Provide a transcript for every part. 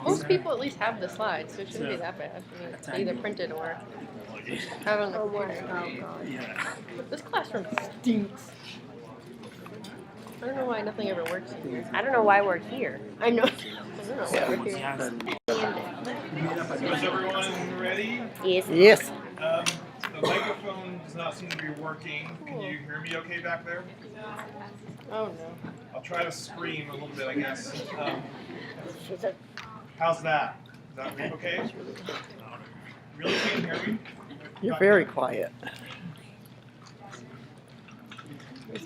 Most people at least have the slides, so it shouldn't be that bad. I mean, they either printed or have it on the computer. Oh, God. But this classroom stinks. I don't know why nothing ever works in here. I don't know why we're here. I know. I don't know why we're here. Is everyone ready? Yes. Yes. The microphone does not seem to be working. Can you hear me okay back there? Oh no. I'll try to scream a little bit, I guess. How's that? Is that okay? Really can't hear me? You're very quiet.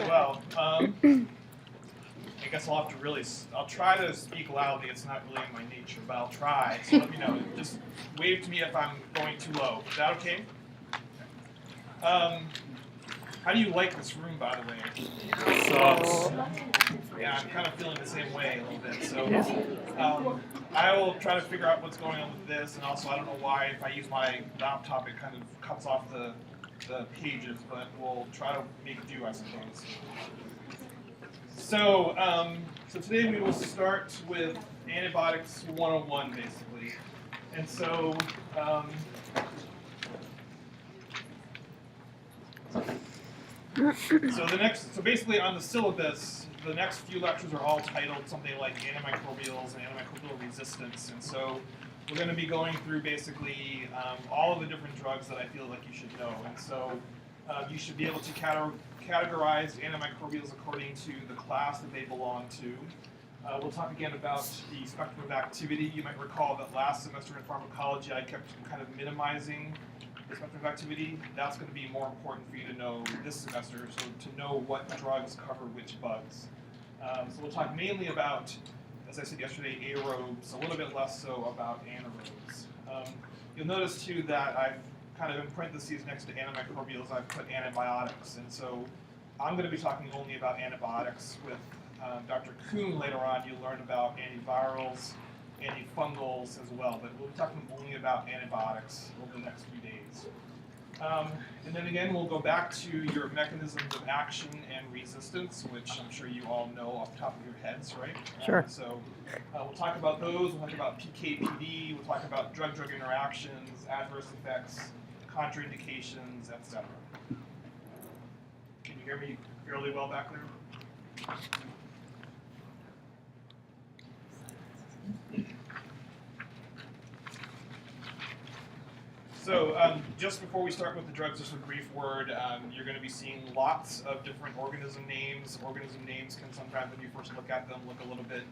Well, I guess I'll have to I'll try to speak loudly. It's not really in my nature, but I'll try. So let me know. Just wave to me if I'm going too low. Is that okay? How do you like this room, by the way? Sucks. Yeah, I'm kind of feeling the same way a little bit. So I will try to figure out what's going on with this, and also I don't know why if I use my laptop it kind of cuts off the pages, but we'll try to make do, I suppose. So, so today we will start with antibiotics 101, basically. And so, so basically on the syllabus, the next few lectures are all titled something like Antimicrobials and Antimicrobial Resistance. And so we're going to be going through basically all of the different drugs that I feel like you should know. And so you should be able to categorize antimicrobials according to the class that they belong to. We'll talk again about the spectrum of activity. You might recall that last semester in pharmacology I kept kind of minimizing the spectrum of activity. That's going to be more important for you to know this semester, so to know what drugs cover which bugs. So we'll talk mainly about, as I said yesterday, aerobes, a little bit less so about anaerobes. You'll notice too that I've kind of in parentheses next to antimicrobials I've put antibiotics, and so I'm going to be talking only about antibiotics. With Dr. Kuhn later on you'll learn about antivirals, antifungals as well, but we'll be talking only about antibiotics over the next few days. And then again, we'll go back to your mechanisms of action and resistance, which I'm sure you all know off the top of your heads, right? Sure. So we'll talk about those, we'll talk about PK/PD, we'll talk about drug-drug interactions, adverse effects, contraindications, etc. Can you hear me fairly well back there? So just before we start with the drugs, just a brief word. You're going to be seeing lots of different organism names. Organism names can sometimes, when you first look at them, look a little bit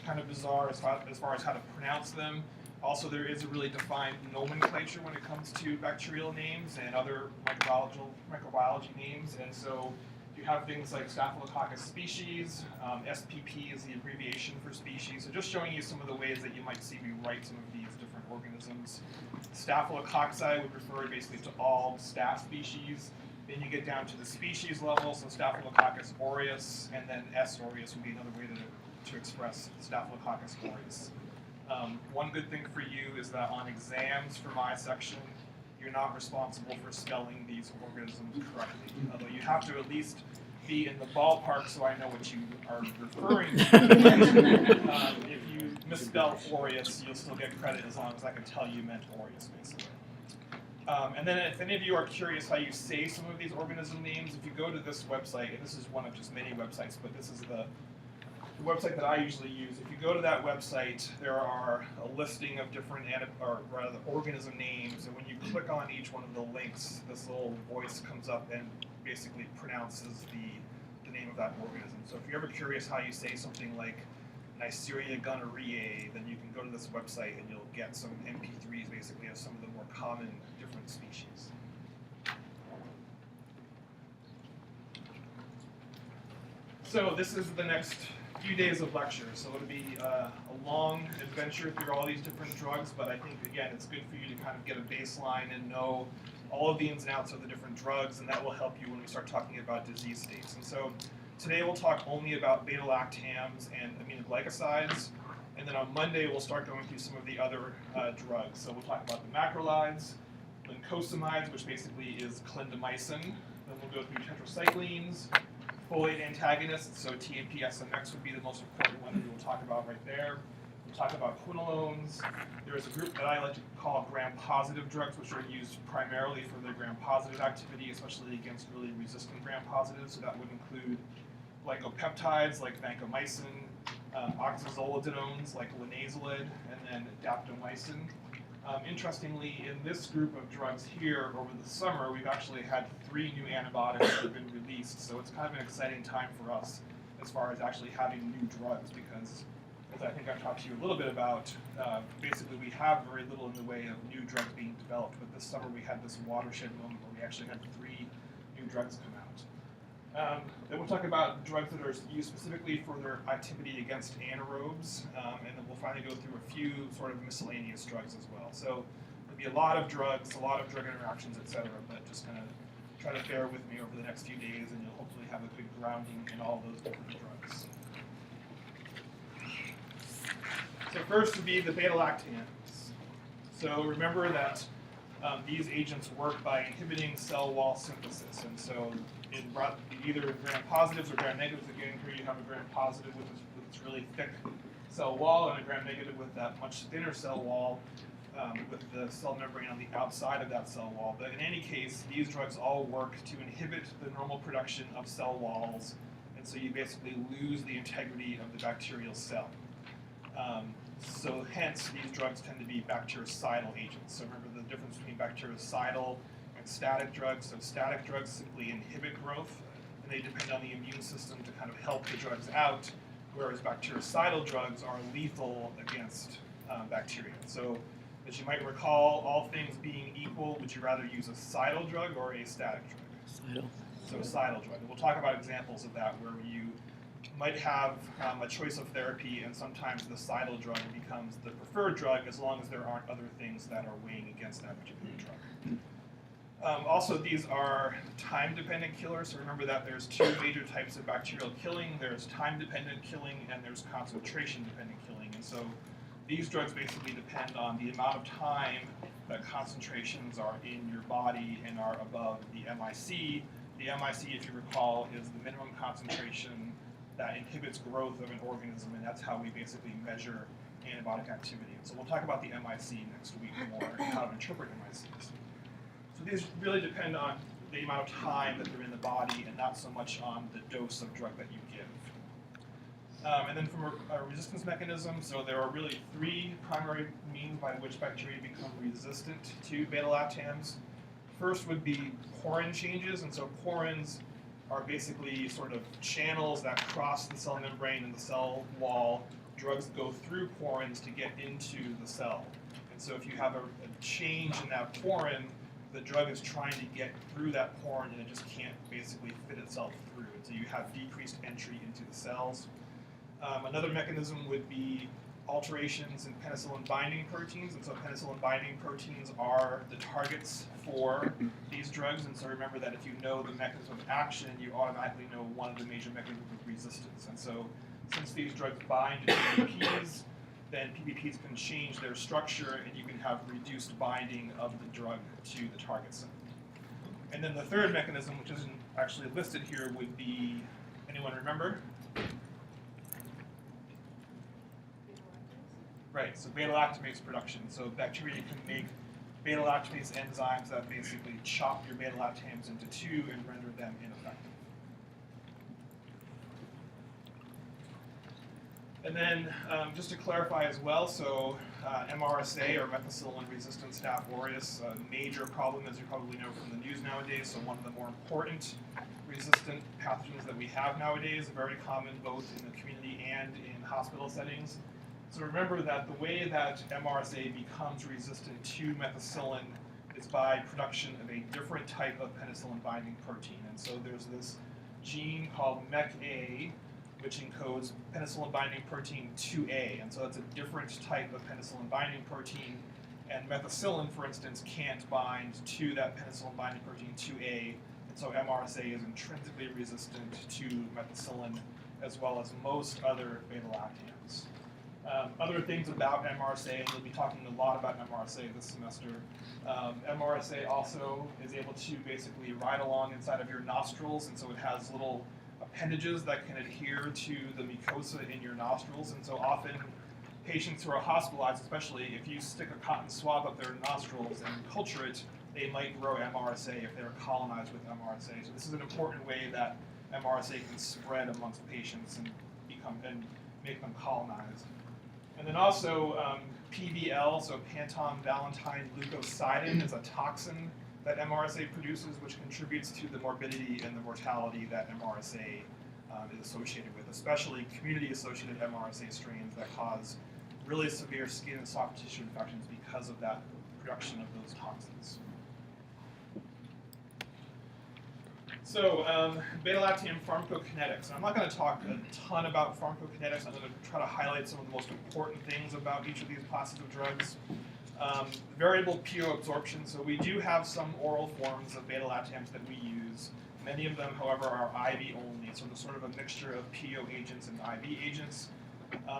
kind of bizarre as far as how to pronounce them. Also, there is a really defined nomenclature when it comes to bacterial names and other microbiology names. And so you have things like Staphylococcus species. SPP is the abbreviation for species. So just showing you some of the ways that you might see me write some of these different organisms. Staphylococci would refer basically to all staph species. Then you get down to the species level, so Staphylococcus aureus, and then S. aureus would be another way to express Staphylococcus aureus. One good thing for you is that on exams for my section, you're not responsible for spelling these organisms correctly, although you have to at least be in the ballpark so I know what you are referring to. If you misspell aureus, you'll still get credit as long as I can tell you meant aureus, basically. And then if any of you are curious how you say some of these organism names, if you go to this website, and this is one of just many websites, but this is the website that I usually use. If you go to that website, there are a listing of different organism names, and when you click on each one of the links, this little voice comes up and basically pronounces the name of that organism. So if you're ever curious how you say something like Neisseria gonorrhoeae, then you can go to this website and you'll get some MP3s basically of some of the more common different species. So this is the next few days of lecture, so it'll be a long adventure through all these different drugs, but I think, again, it's good for you to kind of get a baseline and know all of the ins and outs of the different drugs, and that will help you when we start talking about disease states. And so today we'll talk only about beta-lactams and aminoglycosides, and then on Monday we'll start going through some of the other drugs. So we'll talk about the macrolides, lincosamides, which basically is clindamycin, then we'll go through tetracyclines, folate antagonists, so TMP-SMX would be the most important one that we will talk about right there. We'll talk about quinolones. There is a group that I like to call gram-positive drugs, which are used primarily for their gram-positive activity, especially against really resistant gram-positives. So that would include glycopeptides like vancomycin, oxazolidinones like linezolid, and then daptomycin. Interestingly, in this group of drugs here over the summer, we've actually had 3 new antibiotics that have been released. So it's kind of an exciting time for us as far as actually having new drugs, because as I think I've talked to you a little bit about, basically we have very little in the way of new drugs being developed. But this summer we had this watershed moment where we actually had 3 new drugs come out. Then we'll talk about drugs that are used specifically for their activity against anaerobes, and then we'll finally go through a few sort of miscellaneous drugs as well. So there'll be a lot of drugs, a lot of drug interactions, etc. But just kind of try to bear with me over the next few days, and you'll hopefully have a good grounding in all those different drugs. So first would be the beta-lactams. So remember that these agents work by inhibiting cell wall synthesis, and so in either gram-positives or gram-negatives, again here you have a gram-positive with this really thick cell wall and a gram-negative with that much thinner cell wall with the cell membrane on the outside of that cell wall. But in any case, these drugs all work to inhibit the normal production of cell walls, and so you basically lose the integrity of the bacterial cell. So hence, these drugs tend to be bactericidal agents. So remember the difference between bactericidal and static drugs. So static drugs simply inhibit growth, and they depend on the immune system to kind of help the drugs out, whereas bactericidal drugs are lethal against bacteria. So as you might recall, all things being equal, would you rather use a cidal drug or a static drug? Cidal. So a cidal drug. And we'll talk about examples of that where you might have a choice of therapy, and sometimes the cidal drug becomes the preferred drug as long as there aren't other things that are weighing against that particular drug. Also, these are time-dependent killers, so remember that there's 2 major types of bacterial killing. There's time-dependent killing and there's concentration-dependent killing. And so these drugs basically depend on the amount of time that concentrations are in your body and are above the MIC. The MIC, if you recall, is the minimum concentration that inhibits growth of an organism, and that's how we basically measure antibiotic activity. And so we'll talk about the MIC next week more, and how to interpret MICs. So these really depend on the amount of time that they're in the body, and not so much on the dose of drug that you give. And then from a resistance mechanism, so there are really 3 primary means by which bacteria become resistant to beta-lactams. First would be porin changes, and so porins are basically sort of channels that cross the cell membrane and the cell wall. Drugs go through porins to get into the cell. And so if you have a change in that porin, the drug is trying to get through that porin and it just can't basically fit itself through. And so you have decreased entry into the cells. Another mechanism would be alterations in penicillin binding proteins, and so penicillin binding proteins are the targets for these drugs, and so remember that if you know the mechanism of action, you automatically know one of the major mechanisms of resistance. And so since these drugs bind to PPPs, then PPPs can change their structure and you can have reduced binding of the drug to the target cell. And then the third mechanism, which isn't actually listed here, would be, anyone remember? Right, so beta-lactamase production. So bacteria can make beta-lactamase enzymes that basically chop your beta-lactams into 2 and render them ineffective. And then just to clarify as well, so MRSA, or Methicillin-resistant Staph aureus, a major problem, as you probably know from the news nowadays, so one of the more important resistant pathogens that we have nowadays, very common both in the community and in hospital settings. So remember that the way that MRSA becomes resistant to methicillin is by production of a different type of penicillin binding protein. And so there's this gene called MEK-A, which encodes penicillin binding protein 2A. And so that's a different type of penicillin binding protein. And methicillin, for instance, can't bind to that penicillin binding protein 2A. And so MRSA is intrinsically resistant to methicillin, as well as most other beta-lactams. Other things about MRSA, and we'll be talking a lot about MRSA this semester. MRSA also is able to basically ride along inside of your nostrils, and so it has little appendages that can adhere to the mucosa in your nostrils, and so often patients who are hospitalized, especially if you stick a cotton swab up their nostrils and culture it, they might grow MRSA if they're colonized with MRSA. So this is an important way that MRSA can spread amongst patients and make them colonized. And then also PVL, so Panton-Valentine leukocidin, is a toxin that MRSA produces, which contributes to the morbidity and the mortality that MRSA is associated with, especially community-associated MRSA strains that cause really severe skin and soft tissue infections because of that production of those toxins. So, beta-lactam pharmacokinetics. And I'm not going to talk a ton about pharmacokinetics. I'm going to try to highlight some of the most important things about each of these classes of drugs. Variable PO absorption. So we do have some oral forms of beta-lactams that we use. Many of them, however, are IV only, so there's sort of a mixture of PO agents and IV agents.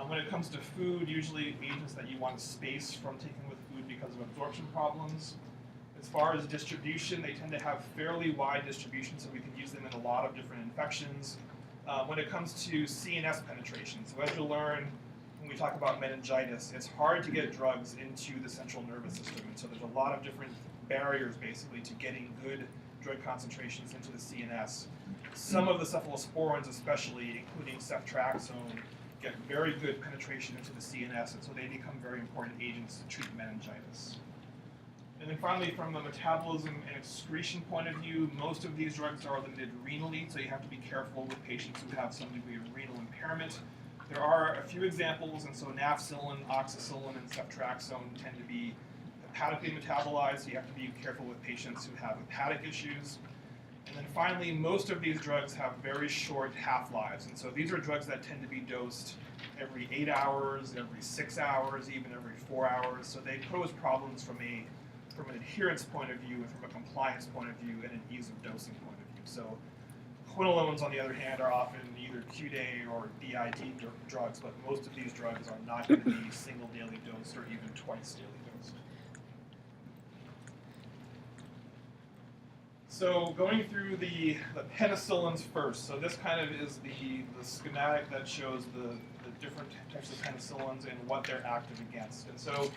When it comes to food, usually agents that you want to space from taking with food because of absorption problems. As far as distribution, they tend to have fairly wide distribution, so we can use them in a lot of different infections. When it comes to CNS penetration, so as you'll learn when we talk about meningitis, it's hard to get drugs into the central nervous system, and so there's a lot of different barriers, basically, to getting good drug concentrations into the CNS. Some of the cephalosporins, especially, including ceftriaxone, get very good penetration into the CNS, and so they become very important agents to treat meningitis. And then finally, from a metabolism and excretion point of view, most of these drugs are limited renally, so you have to be careful with patients who have some degree of renal impairment. There are a few examples, and so nafcillin, oxacillin, and ceftriaxone tend to be hepatically metabolized, so you have to be careful with patients who have hepatic issues. And then finally, most of these drugs have very short half-lives, and so these are drugs that tend to be dosed every 8 hours, every 6 hours, even every 4 hours, so they pose problems from an adherence point of view and from a compliance point of view and an ease of dosing point of view. So quinolones, on the other hand, are often either Q-day or BID drugs, but most of these drugs are not going to be single daily dosed or even twice daily dosed. So going through the penicillins first. So this kind of is the schematic that shows the different types of penicillins and what they're active against. And so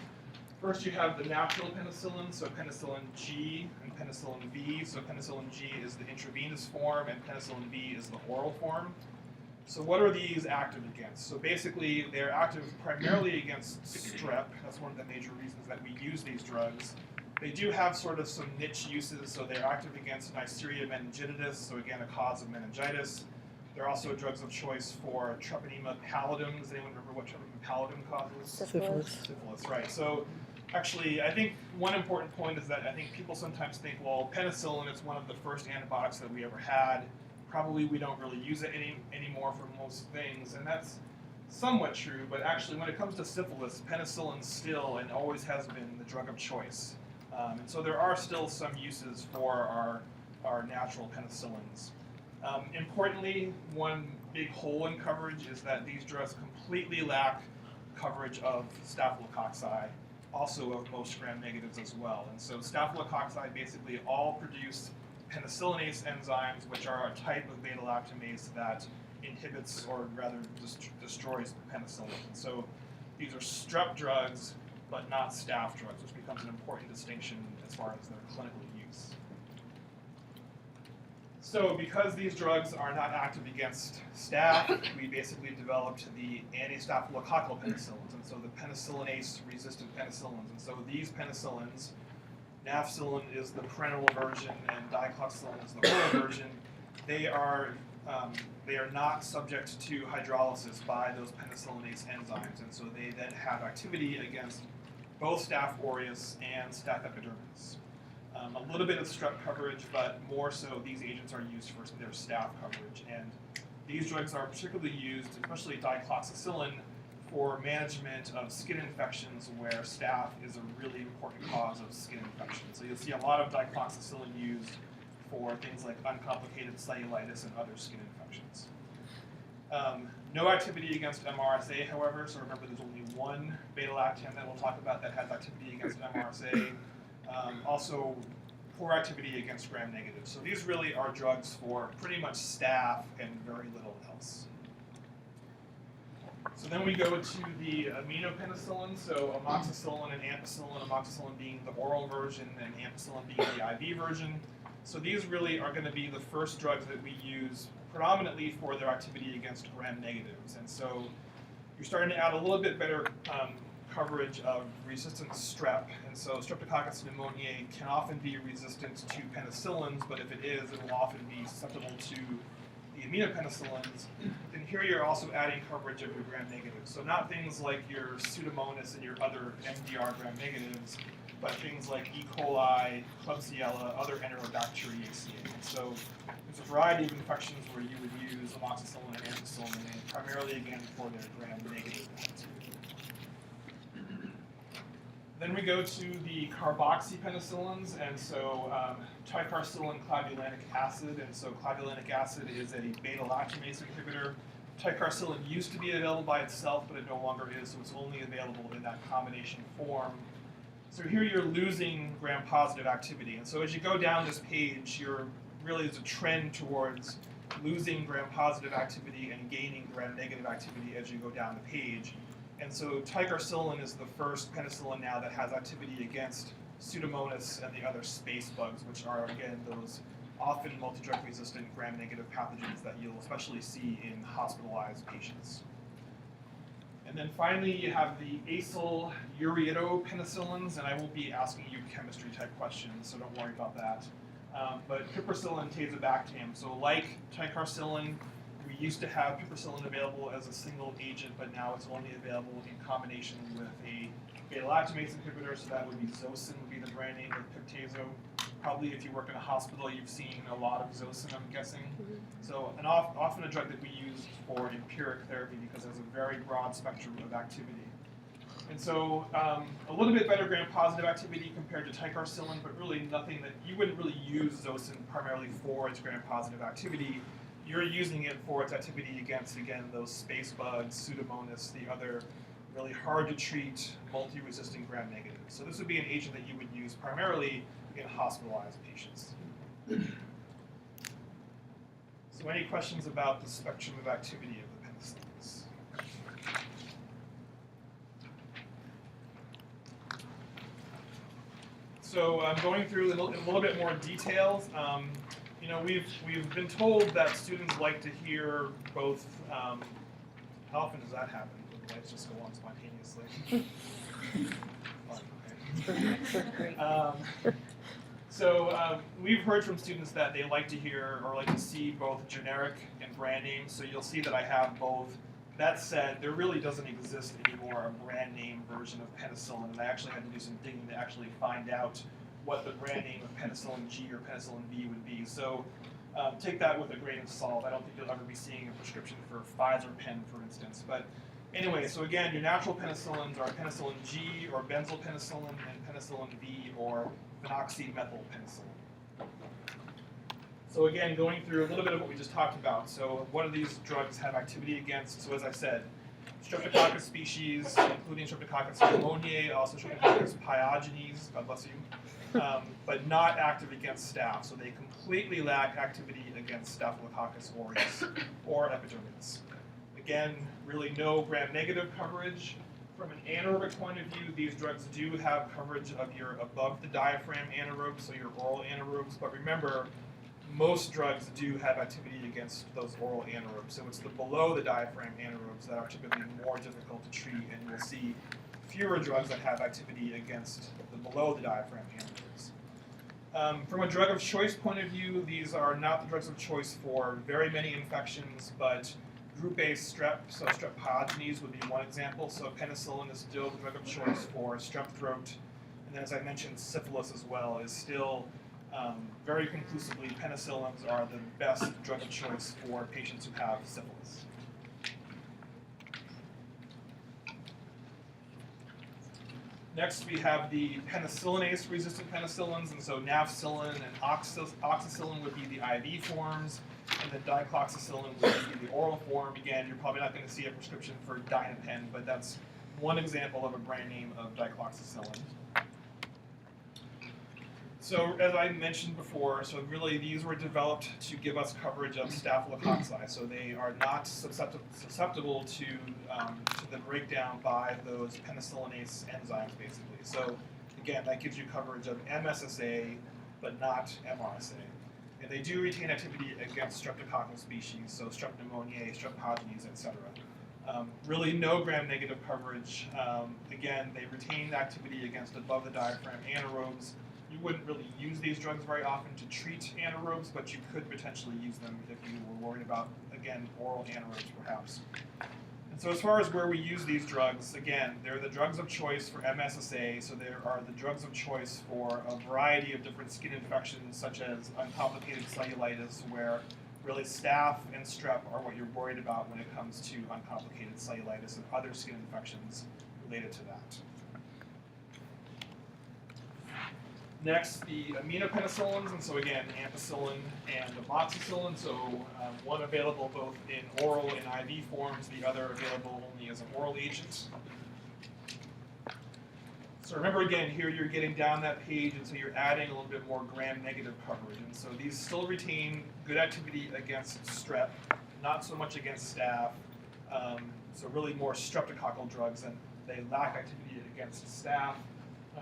first you have the natural penicillin, so penicillin G and penicillin V. So penicillin G is the intravenous form and penicillin V is the oral form. So what are these active against? So basically they're active primarily against strep. That's one of the major reasons that we use these drugs. They do have sort of some niche uses, so they're active against Neisseria meningitidis, so again a cause of meningitis. They're also drugs of choice for Treponema pallidum. Does anyone remember what Treponema pallidum causes? Syphilis. Syphilis, right. So actually, I think one important point is that I think people sometimes think, well, penicillin is one of the first antibiotics that we ever had. Probably we don't really use it anymore for most things, and that's somewhat true, but actually when it comes to syphilis, penicillin still and always has been the drug of choice. And so there are still some uses for our natural penicillins. Importantly, one big hole in coverage is that these drugs completely lack coverage of staphylococci, also of most gram-negatives as well. And so staphylococci basically all produce penicillinase enzymes, which are a type of beta-lactamase that inhibits or rather destroys penicillin. And so these are strep drugs, but not staph drugs, which becomes an important distinction as far as their clinical use. So because these drugs are not active against staph, we basically developed the anti-staphylococcal penicillins, and so the penicillinase-resistant penicillins. And so these penicillins, nafcillin is the parenteral version and dicloxacillin is the oral version, they are not subject to hydrolysis by those penicillinase enzymes, and so they then have activity against both Staph aureus and Staph epidermidis. A little bit of strep coverage, but more so these agents are used for their staph coverage. And these drugs are particularly used, especially dicloxacillin, for management of skin infections where staph is a really important cause of skin infection. So you'll see a lot of dicloxacillin used for things like uncomplicated cellulitis and other skin infections. No activity against MRSA, however, so remember there's only one beta-lactam that we'll talk about that has activity against MRSA. Also, poor activity against gram-negative. So these really are drugs for pretty much staph and very little else. So then we go to the aminopenicillins, so amoxicillin and ampicillin, amoxicillin being the oral version and ampicillin being the IV version. So these really are going to be the first drugs that we use predominantly for their activity against gram-negatives. And so you're starting to add a little bit better coverage of resistant strep. And so Streptococcus pneumoniae can often be resistant to penicillins, but if it is, it will often be susceptible to the aminopenicillins. And here you're also adding coverage of your gram-negatives. So not things like your Pseudomonas and your other MDR gram-negatives, but things like E. coli, Klebsiella, other Enterobacteriaceae. And so there's a variety of infections where you would use amoxicillin and ampicillin, and primarily again for their gram-negative activity. Then we go to the carboxypenicillins, and so ticarcillin clavulanic acid, and so clavulanic acid is a beta-lactamase inhibitor. Ticarcillin used to be available by itself, but it no longer is, so it's only available in that combination form. So here you're losing gram-positive activity, and so as you go down this page, there's a trend towards losing gram-positive activity and gaining gram-negative activity as you go down the page. And so ticarcillin is the first penicillin now that has activity against Pseudomonas and the other space bugs, which are, again, those often multi-drug resistant gram-negative pathogens that you'll especially see in hospitalized patients. And then finally, you have the acyl uridopenicillins, and I won't be asking you chemistry type questions, so don't worry about that. But piperacillin tazobactam, so like ticarcillin, we used to have piperacillin available as a single agent, but now it's only available in combination with a beta-lactamase inhibitor, so that would be Zosyn would be the brand name of Piptazo. Probably if you work in a hospital, you've seen a lot of Zosyn, I'm guessing. Mm-hmm. So often a drug that we use for empiric therapy because it has a very broad spectrum of activity. And so a little bit better gram-positive activity compared to ticarcillin, but really nothing that you wouldn't really use Zosyn primarily for its gram-positive activity. You're using it for its activity against, again, those space bugs, Pseudomonas, the other really hard to treat multi-resistant gram-negatives. So this would be an agent that you would use primarily in hospitalized patients. So any questions about the spectrum of activity of the penicillins? So I'm going through in a little bit more details. We've been told that students like to hear both. How often does that happen? Do the lights just go on spontaneously? So we've heard from students that they like to hear or like to see both generic and brand names. So you'll see that I have both. That said, there really doesn't exist anymore a brand name version of penicillin, and I actually had to do some digging to actually find out what the brand name of penicillin G or penicillin V would be. So take that with a grain of salt. I don't think you'll ever be seeing a prescription for Pfizer pen, for instance. But anyway, so again, your natural penicillins are penicillin G or benzylpenicillin and penicillin V or phenoxymethylpenicillin. So again, going through a little bit of what we just talked about. So what do these drugs have activity against? So as I said, Streptococcus species, including Streptococcus pneumoniae, also Streptococcus pyogenes, God bless you, but not active against staph. So they completely lack activity against Staphylococcus aureus or epidermidis. Again, really no gram-negative coverage. From an anaerobic point of view, these drugs do have coverage of your above the diaphragm anaerobes, so your oral anaerobes. But remember, most drugs do have activity against those oral anaerobes. So it's the below the diaphragm anaerobes that are typically more difficult to treat, and you'll see fewer drugs that have activity against the below the diaphragm anaerobes. From a drug of choice point of view, these are not the drugs of choice for very many infections, but group A strep, so strep pyogenes would be one example. So penicillin is still the drug of choice for strep throat. And then as I mentioned, syphilis as well is still very conclusively, penicillins are the best drug of choice for patients who have syphilis. Next, we have the penicillinase-resistant penicillins, and so nafcillin and oxacillin would be the IV forms, and then dicloxacillin would be the oral form. Again, you're probably not going to see a prescription for Dynapen, but that's one example of a brand name of dicloxacillin. So as I mentioned before, so really these were developed to give us coverage of staphylococci. So they are not susceptible to the breakdown by those penicillinase enzymes, basically. So again, that gives you coverage of MSSA, but not MRSA. And they do retain activity against streptococcal species, so strep pneumoniae, strep pyogenes, etc. Really no gram-negative coverage. Again, they retain activity against above the diaphragm anaerobes. You wouldn't really use these drugs very often to treat anaerobes, but you could potentially use them if you were worried about, again, oral anaerobes perhaps. And so as far as where we use these drugs, again, they're the drugs of choice for MSSA, so there are the drugs of choice for a variety of different skin infections, such as uncomplicated cellulitis, where really staph and strep are what you're worried about when it comes to uncomplicated cellulitis and other skin infections related to that. Next, the Aminopenicillins, and so again, ampicillin and amoxicillin, so one available both in oral and IV forms, the other available only as an oral agent. So remember again, here you're getting down that page, and so you're adding a little bit more gram-negative coverage. And so these still retain good activity against strep, not so much against staph. So really more streptococcal drugs, and they lack activity against staph.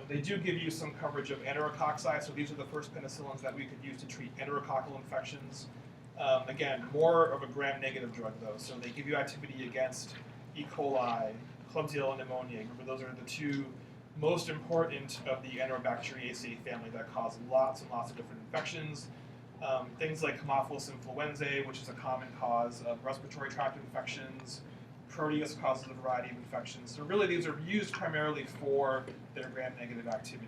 They do give you some coverage of enterococci, so these are the first penicillins that we could use to treat enterococcal infections. Again, more of a gram-negative drug though, so they give you activity against E. coli, Klebsiella pneumoniae. Remember, those are the two most important of the Enterobacteriaceae family that cause lots and lots of different infections. Things like Haemophilus influenzae, which is a common cause of respiratory tract infections. Proteus causes a variety of infections. So really these are used primarily for their gram-negative activity.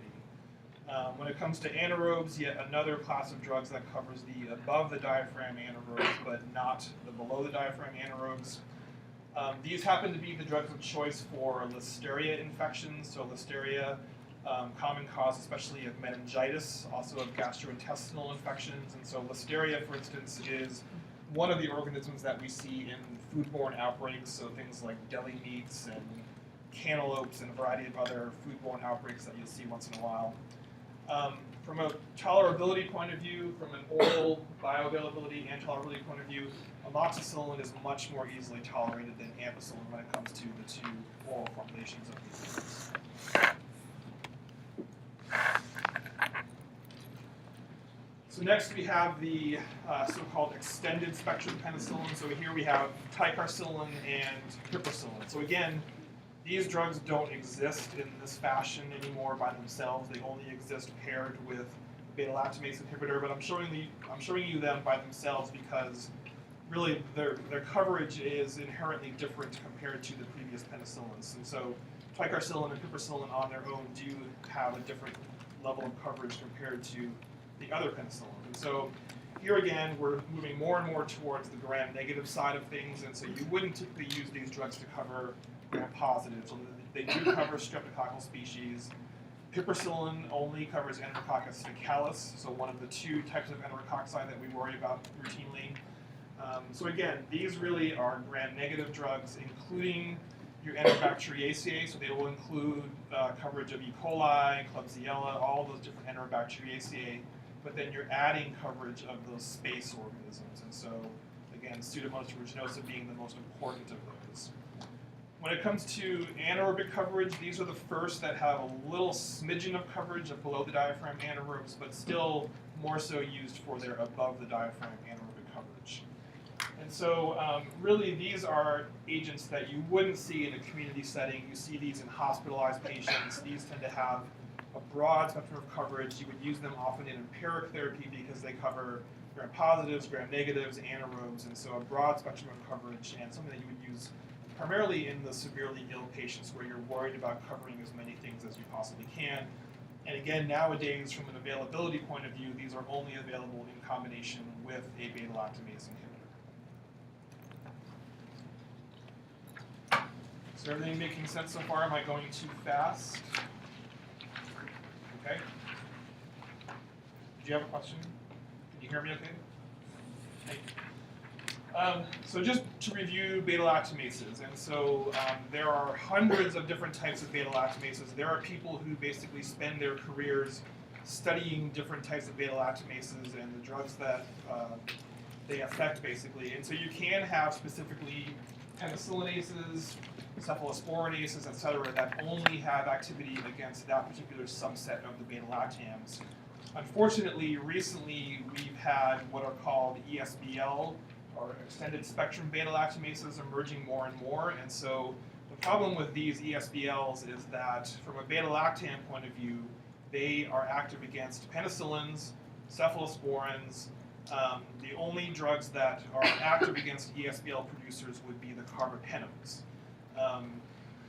When it comes to anaerobes, yet another class of drugs that covers the above the diaphragm anaerobes, but not the below the diaphragm anaerobes. These happen to be the drugs of choice for Listeria infections. So Listeria, common cause especially of meningitis, also of gastrointestinal infections. And so Listeria, for instance, is one of the organisms that we see in foodborne outbreaks, so things like deli meats and cantaloupes and a variety of other foodborne outbreaks that you'll see once in a while. From a tolerability point of view, from an oral bioavailability and tolerability point of view, amoxicillin is much more easily tolerated than ampicillin when it comes to the two oral formulations of these drugs. So next we have the so-called extended spectrum penicillin. So here we have ticarcillin and piperacillin. So again, these drugs don't exist in this fashion anymore by themselves. They only exist paired with beta-lactamase inhibitor, but I'm showing you them by themselves because really their coverage is inherently different compared to the previous penicillins. And so ticarcillin and piperacillin on their own do have a different level of coverage compared to the other penicillins. And so here again, we're moving more and more towards the gram-negative side of things, and so you wouldn't typically use these drugs to cover gram-positive. So they do cover streptococcal species. Piperacillin only covers Enterococcus faecalis, so one of the two types of enterococci that we worry about routinely. So again, these really are gram-negative drugs, including your Enterobacteriaceae, so they will include coverage of E. coli, Klebsiella, all those different Enterobacteriaceae, but then you're adding coverage of those space organisms. And so, again, Pseudomonas aeruginosa being the most important of those. When it comes to anaerobic coverage, these are the first that have a little smidgen of coverage of below the diaphragm anaerobes, but still more so used for their above the diaphragm anaerobic coverage. And so really these are agents that you wouldn't see in a community setting. You see these in hospitalized patients. These tend to have a broad spectrum of coverage. You would use them often in empiric therapy because they cover gram-positives, gram-negatives, anaerobes, and so a broad spectrum of coverage, and something that you would use primarily in the severely ill patients where you're worried about covering as many things as you possibly can. And again, nowadays, from an availability point of view, these are only available in combination with a beta-lactamase inhibitor. Is everything making sense so far? Am I going too fast? Okay. Did you have a question? Can you hear me okay? Thank you. So just to review beta-lactamases, and so there are hundreds of different types of beta-lactamases. There are people who basically spend their careers studying different types of beta-lactamases and the drugs that they affect, basically. And so you can have specifically penicillinases, cephalosporinases, et cetera, that only have activity against that particular subset of the beta-lactams. Unfortunately, recently we've had what are called ESBL, or extended spectrum beta-lactamases, emerging more and more. And so the problem with these ESBLs is that from a beta-lactam point of view, they are active against penicillins, cephalosporins. The only drugs that are active against ESBL producers would be the Carbapenems.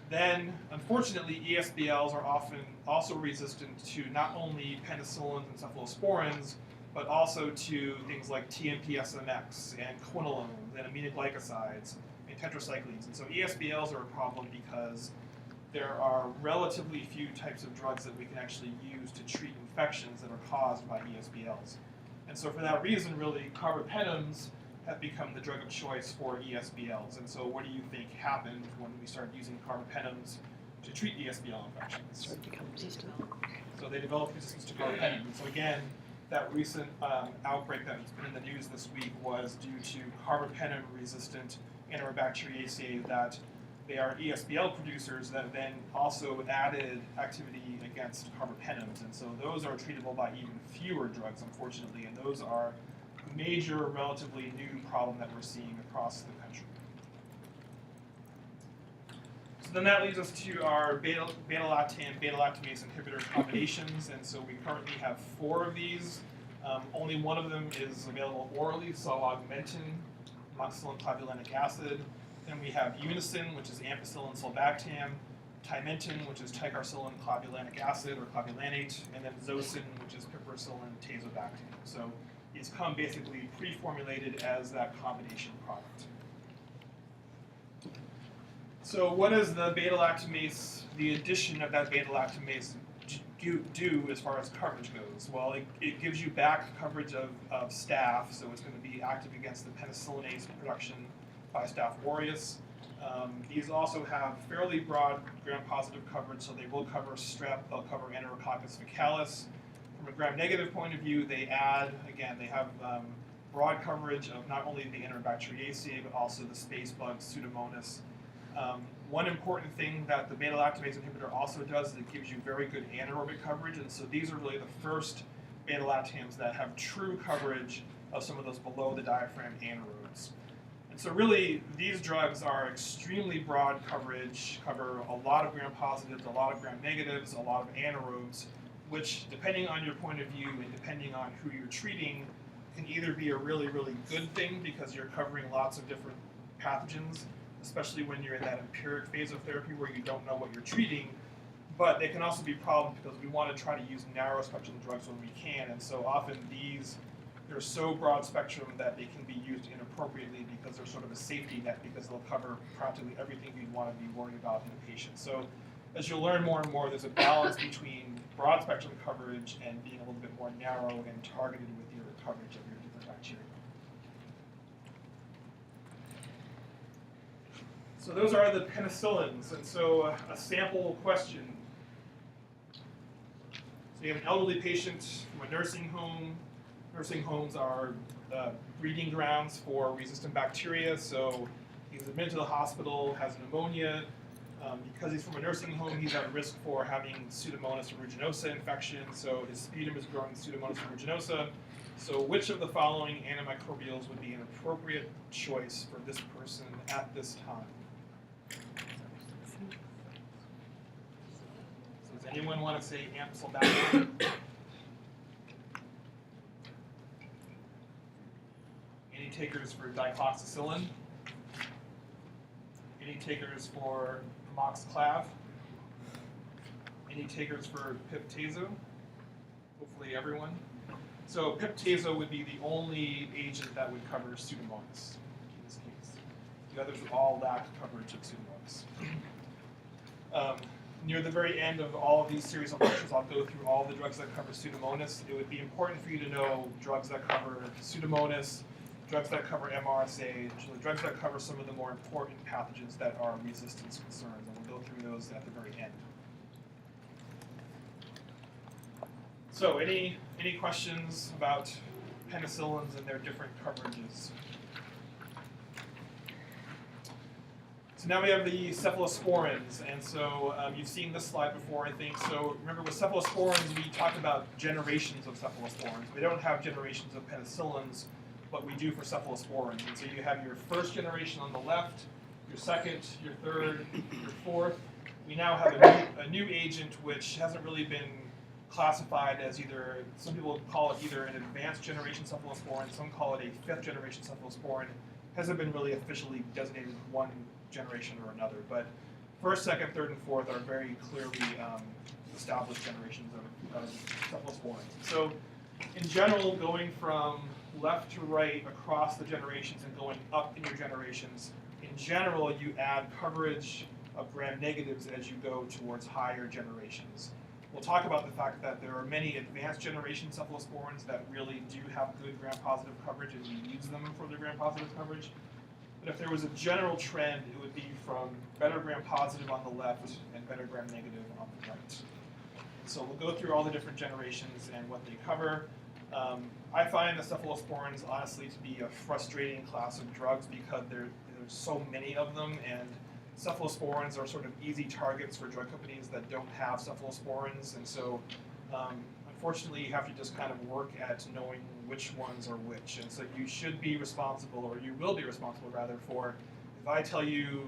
Then, unfortunately, ESBLs are often also resistant to not only penicillins and cephalosporins, but also to things like TMP-SMX and quinolones and aminoglycosides and tetracyclines. And so ESBLs are a problem because there are relatively few types of drugs that we can actually use to treat infections that are caused by ESBLs. And so for that reason, really, Carbapenems have become the drug of choice for ESBLs. And so what do you think happened when we started using Carbapenems to treat ESBL infections? So they developed resistance to Carbapenems. So again, that recent outbreak that's been in the news this week was due to Carbapenem-resistant Enterobacteriaceae, that they are ESBL producers that then also added activity against Carbapenems. And so those are treatable by even fewer drugs, unfortunately, and those are a major, relatively new problem that we're seeing across the country. So then that leads us to our beta-lactam, beta-lactamase inhibitor combinations, and so we currently have 4 of these. Only one of them is available orally, so augmentin, amoxicillin clavulanic acid. Then we have unicin, which is ampicillin sulbactam, timentin, which is ticarcillin clavulanic acid or clavulanate, and then zocin, which is piperacillin tazobactam. So these come basically pre-formulated as that combination product. So what does the beta-lactamase, the addition of that beta-lactamase do as far as coverage goes? Well, it gives you back coverage of staph, so it's going to be active against the penicillinase production by Staph aureus. These also have fairly broad gram-positive coverage, so they will cover strep, they'll cover Enterococcus faecalis. From a gram-negative point of view, they have broad coverage of not only the Enterobacteriaceae, but also the space bugs, Pseudomonas. One important thing that the beta-lactamase inhibitor also does is it gives you very good anaerobic coverage, and so these are really the first beta-lactams that have true coverage of some of those below the diaphragm anaerobes. And so really, these drugs are extremely broad coverage, cover a lot of gram-positives, a lot of gram-negatives, a lot of anaerobes, which, depending on your point of view and depending on who you're treating, can either be a really, really good thing because you're covering lots of different pathogens, especially when you're in that empiric phase of therapy where you don't know what you're treating, but they can also be problems because we want to try to use narrow spectrum drugs when we can, and so often they're so broad spectrum that they can be used inappropriately because they're sort of a safety net because they'll cover practically everything you'd want to be worried about in a patient. So as you'll learn more and more, there's a balance between broad spectrum coverage and being a little bit more narrow and targeted with your coverage of your different bacteria. So those are the penicillins, and so a sample question. So you have an elderly patient from a nursing home. Nursing homes are breeding grounds for resistant bacteria, so he's admitted to the hospital, has pneumonia. Because he's from a nursing home, he's at risk for having Pseudomonas aeruginosa infection, so his sputum is growing Pseudomonas aeruginosa. So which of the following antimicrobials would be an appropriate choice for this person at this time? So does anyone want to say ampicillin? Any takers for dicloxacillin? Any takers for amoxiclav? Any takers for pip-tazo? Hopefully everyone. So pip-tazo would be the only agent that would cover Pseudomonas in this case. The others would all lack coverage of Pseudomonas. Near the very end of all of these series of lectures, I'll go through all the drugs that cover Pseudomonas. It would be important for you to know drugs that cover Pseudomonas, drugs that cover MRSA, the drugs that cover some of the more important pathogens that are resistance concerns, and we'll go through those at the very end. So any questions about penicillins and their different coverages? So now we have the cephalosporins, and so you've seen this slide before, I think. So remember, with cephalosporins, we talked about generations of cephalosporins. We don't have generations of penicillins, but we do for cephalosporins. And so you have your first generation on the left, your second, your third, your fourth. We now have a new agent which hasn't really been classified as either, some people call it either an advanced generation cephalosporin, some call it a fifth generation cephalosporin. Hasn't been really officially designated one generation or another, but first, second, third, and fourth are very clearly established generations of cephalosporins. So in general, going from left to right across the generations and going up in your generations, in general, you add coverage of gram-negatives as you go towards higher generations. We'll talk about the fact that there are many advanced generation cephalosporins that really do have good gram-positive coverage, and we use them for their gram-positive coverage. But if there was a general trend, it would be from better gram-positive on the left and better gram-negative on the right. So we'll go through all the different generations and what they cover. I find the cephalosporins, honestly, to be a frustrating class of drugs because there's so many of them, and cephalosporins are sort of easy targets for drug companies that don't have cephalosporins, and so unfortunately you have to just kind of work at knowing which ones are which. And so you should be responsible, or you will be responsible rather, for if I tell you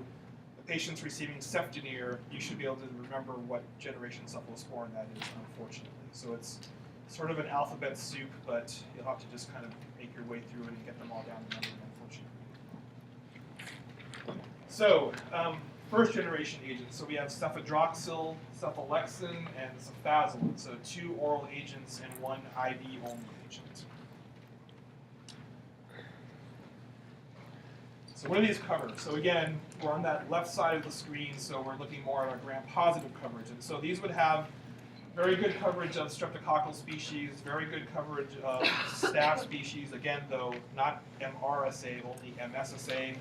the patient's receiving cefdinir, you should be able to remember what generation cephalosporin that is, unfortunately. So it's sort of an alphabet soup, but you'll have to just kind of make your way through it and get them all down to memory, unfortunately. So, first generation agents. So we have cefadroxil, cephalexin, and cefazolin. So 2 oral agents and 1 IV only agent. So what do these cover? So again, we're on that left side of the screen, so we're looking more at our gram-positive coverage. And so these would have very good coverage of streptococcal species, very good coverage of staph species, again though, not MRSA, only MSSA.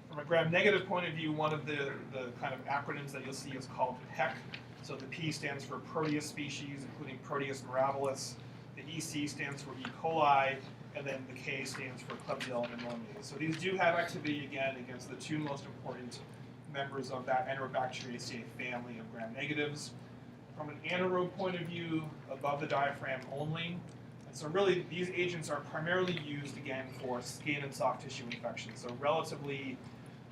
From a gram-negative point of view, one of the kind of acronyms that you'll see is called PEC. So the P stands for Proteus species, including Proteus mirabilis. The EC stands for E. coli, and then the K stands for Klebsiella pneumoniae. So these do have activity, again, against the 2 most important members of that Enterobacteriaceae family of gram-negatives. From an anaerobe point of view, above the diaphragm only. And so really, these agents are primarily used, again, for skin and soft tissue infections. So relatively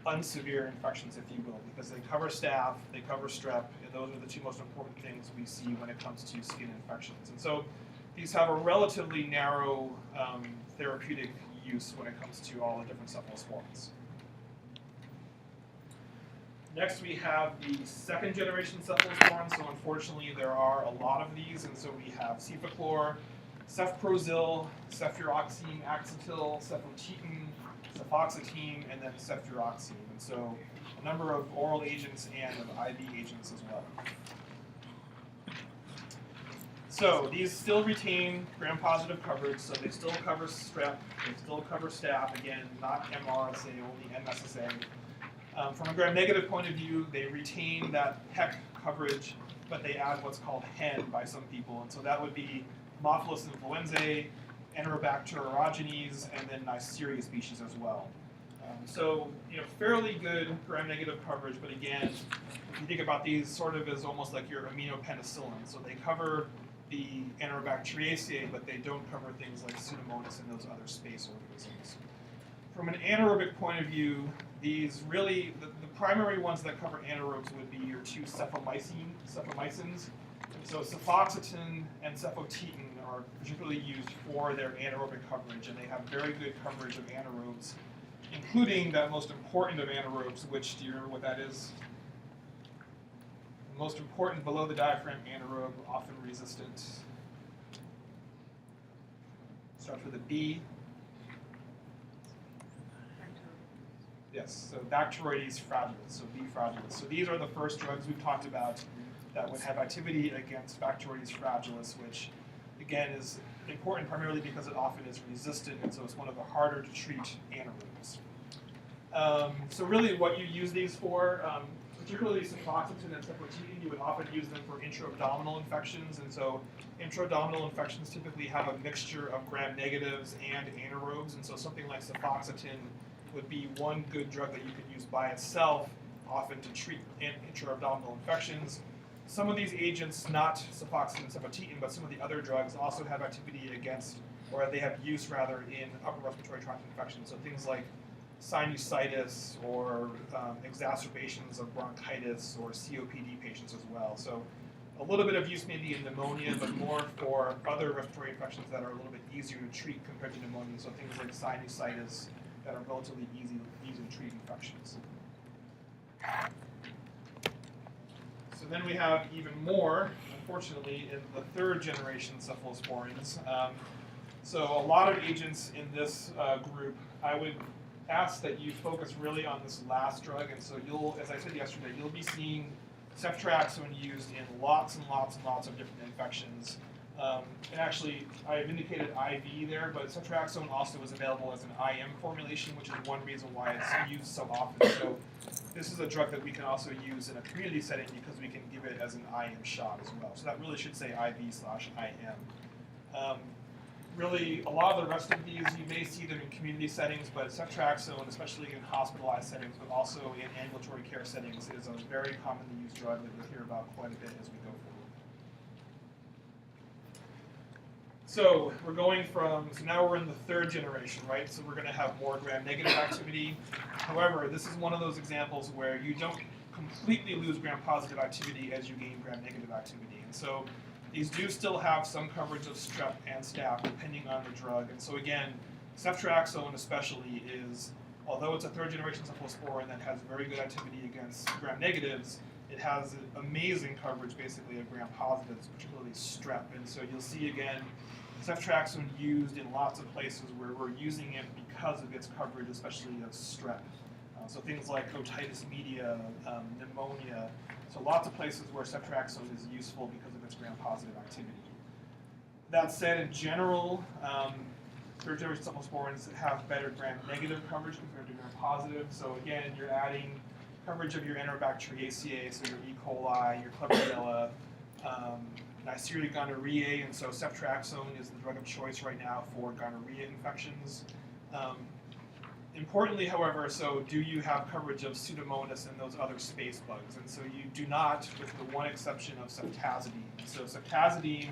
unsevere infections, if you will, because they cover staph, they cover strep, and those are the 2 most important things we see when it comes to skin infections. And so these have a relatively narrow therapeutic use when it comes to all the different cephalosporins. Next, we have the second generation cephalosporins. So unfortunately, there are a lot of these, and so we have cefaclor, cefprozil, ceftriaxone, axetil, cefotetin, cefoxetine, and then ceftriaxone. And so a number of oral agents and of IV agents as well. So these still retain gram-positive coverage, so they still cover strep, they still cover staph, again, not MRSA, only MSSA. From a gram-negative point of view, they retain that PEC coverage, but they add what's called HEN by some people, and so that would be Haemophilus influenzae, Enterobacter aerogenes, and then Neisseria species as well. So, fairly good gram-negative coverage, but again, if you think about these sort of as almost like your aminopenicillins, so they cover the Enterobacteriaceae, but they don't cover things like Pseudomonas and those other space organisms. From an anaerobic point of view, these really, the primary ones that cover anaerobes would be your 2 cephomycins. And so cefoxetine and cefotetin are particularly used for their anaerobic coverage, and they have very good coverage of anaerobes, including that most important of anaerobes, which, do you remember what that is? The most important below the diaphragm anaerobe, often resistant. Starts with a B. Yes, so Bacteroides fragilis, so B fragilis. So these are the first drugs we've talked about that would have activity against Bacteroides fragilis, which again is important primarily because it often is resistant, and so it's one of the harder to treat anaerobes. So really what you use these for, particularly cephalosporins and cephalosporins, you would often use them for intra-abdominal infections, and so intra-abdominal infections typically have a mixture of gram-negatives and anaerobes, and so something like cefoxitin would be one good drug that you could use by itself, often to treat intra-abdominal infections. Some of these agents, not cefoxitin and cefotetin, but some of the other drugs also have activity against, or they have use rather, in upper respiratory tract infections, so things like sinusitis or exacerbations of bronchitis or COPD patients as well. So a little bit of use maybe in pneumonia, but more for other respiratory infections that are a little bit easier to treat compared to pneumonia. So things like sinusitis that are relatively easy to treat infections. So then we have even more, unfortunately, in the third generation cephalosporins. So a lot of agents in this group, I would ask that you focus really on this last drug, and so you'll, as I said yesterday, you'll be seeing ceftriaxone used in lots and lots and lots of different infections. And actually, I've indicated IV there, but ceftriaxone also is available as an IM formulation, which is one reason why it's used so often. So this is a drug that we can also use in a community setting because we can give it as an IM shot as well. So that really should say IV/IM. Really, a lot of the rest of these, you may see them in community settings, but ceftriaxone, especially in hospitalized settings, but also in ambulatory care settings, is a very commonly used drug that we'll hear about quite a bit as we go forward. So we're going from, so now we're in the third generation, right? So we're going to have more gram-negative activity. However, this is one of those examples where you don't completely lose gram-positive activity as you gain gram-negative activity. And so these do still have some coverage of strep and staph depending on the drug. And so again, ceftriaxone especially is, although it's a third generation cephalosporin that has very good activity against gram-negatives, it has amazing coverage basically of gram-positives, particularly strep. And so you'll see again, ceftriaxone used in lots of places where we're using it because of its coverage, especially of strep. So things like otitis media, pneumonia. So lots of places where ceftriaxone is useful because of its gram-positive activity. That said, in general, third-generation cephalosporins have better gram-negative coverage compared to gram-positive. So again, you're adding coverage of your Enterobacteriaceae, so your E. coli, your Klebsiella, Neisseria gonorrhoeae, and so ceftriaxone is the drug of choice right now for gonorrhea infections. Importantly, however, so do you have coverage of Pseudomonas and those other space bugs? And so you do not, with the one exception of ceftazidime. So ceftazidime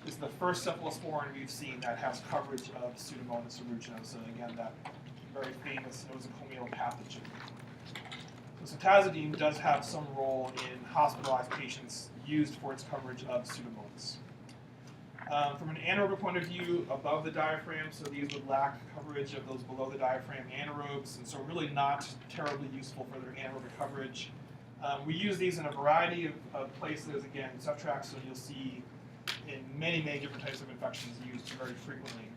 is the first cephalosporin we've seen that has coverage of Pseudomonas aeruginosa. So again, that very famous nosocomial pathogen. So ceftazidime does have some role in hospitalized patients used for its coverage of Pseudomonas. From an anaerobic point of view, above the diaphragm, so these would lack coverage of those below the diaphragm anaerobes, and so really not terribly useful for their anaerobic coverage. We use these in a variety of places. Again, ceftriaxone you'll see in many, many different types of infections used very frequently.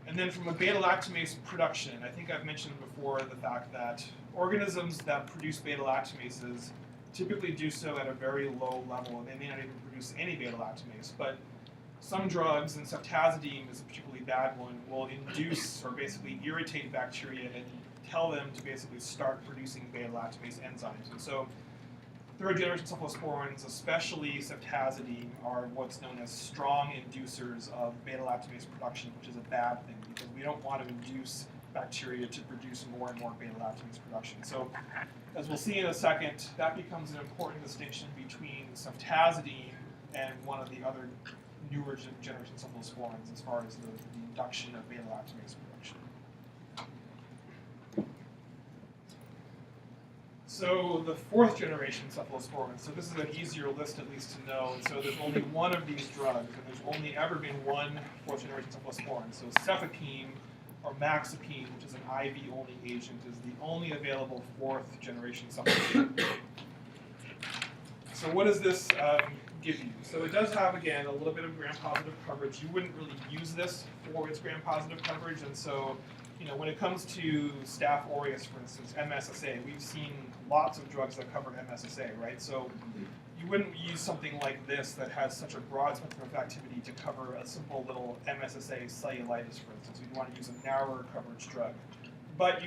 And then from a beta-lactamase production, I think I've mentioned before the fact that organisms that produce beta-lactamases typically do so at a very low level, and they may not even produce any beta-lactamase, but some drugs, and ceftazidime is a particularly bad one, will induce or basically irritate bacteria and tell them to basically start producing beta-lactamase enzymes. And so third-generation cephalosporins, especially ceftazidime, are what's known as strong inducers of beta-lactamase production, which is a bad thing because we don't want to induce bacteria to produce more and more beta-lactamase production. So as we'll see in a second, that becomes an important distinction between ceftazidime and one of the other newer generation cephalosporins as far as the induction of beta-lactamase production. So the fourth generation cephalosporins, so this is an easier list at least to know, and so there's only one of these drugs, and there's only ever been one fourth generation cephalosporin. So cefepime or maxipine, which is an IV-only agent, is the only available fourth generation cephalosporin. So what does this give you? So it does have, again, a little bit of gram-positive coverage. You wouldn't really use this for its gram-positive coverage, and so when it comes to Staph aureus, for instance, MSSA, we've seen lots of drugs that cover MSSA, right? So you wouldn't use something like this that has such a broad spectrum of activity to cover a simple little MSSA cellulitis, for instance. You'd want to use a narrower coverage drug. But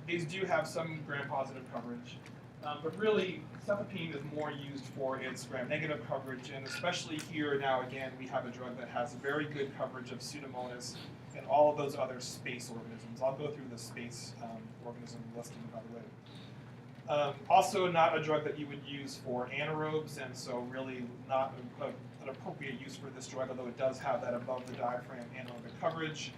these do have some gram-positive coverage. But really, cefepime is more used for its gram-negative coverage, and especially here now again, we have a drug that has very good coverage of Pseudomonas and all of those other space organisms. I'll go through the space organism listing, by the way. Also not a drug that you would use for anaerobes, and so really not an appropriate use for this drug, although it does have that above the diaphragm anaerobic coverage.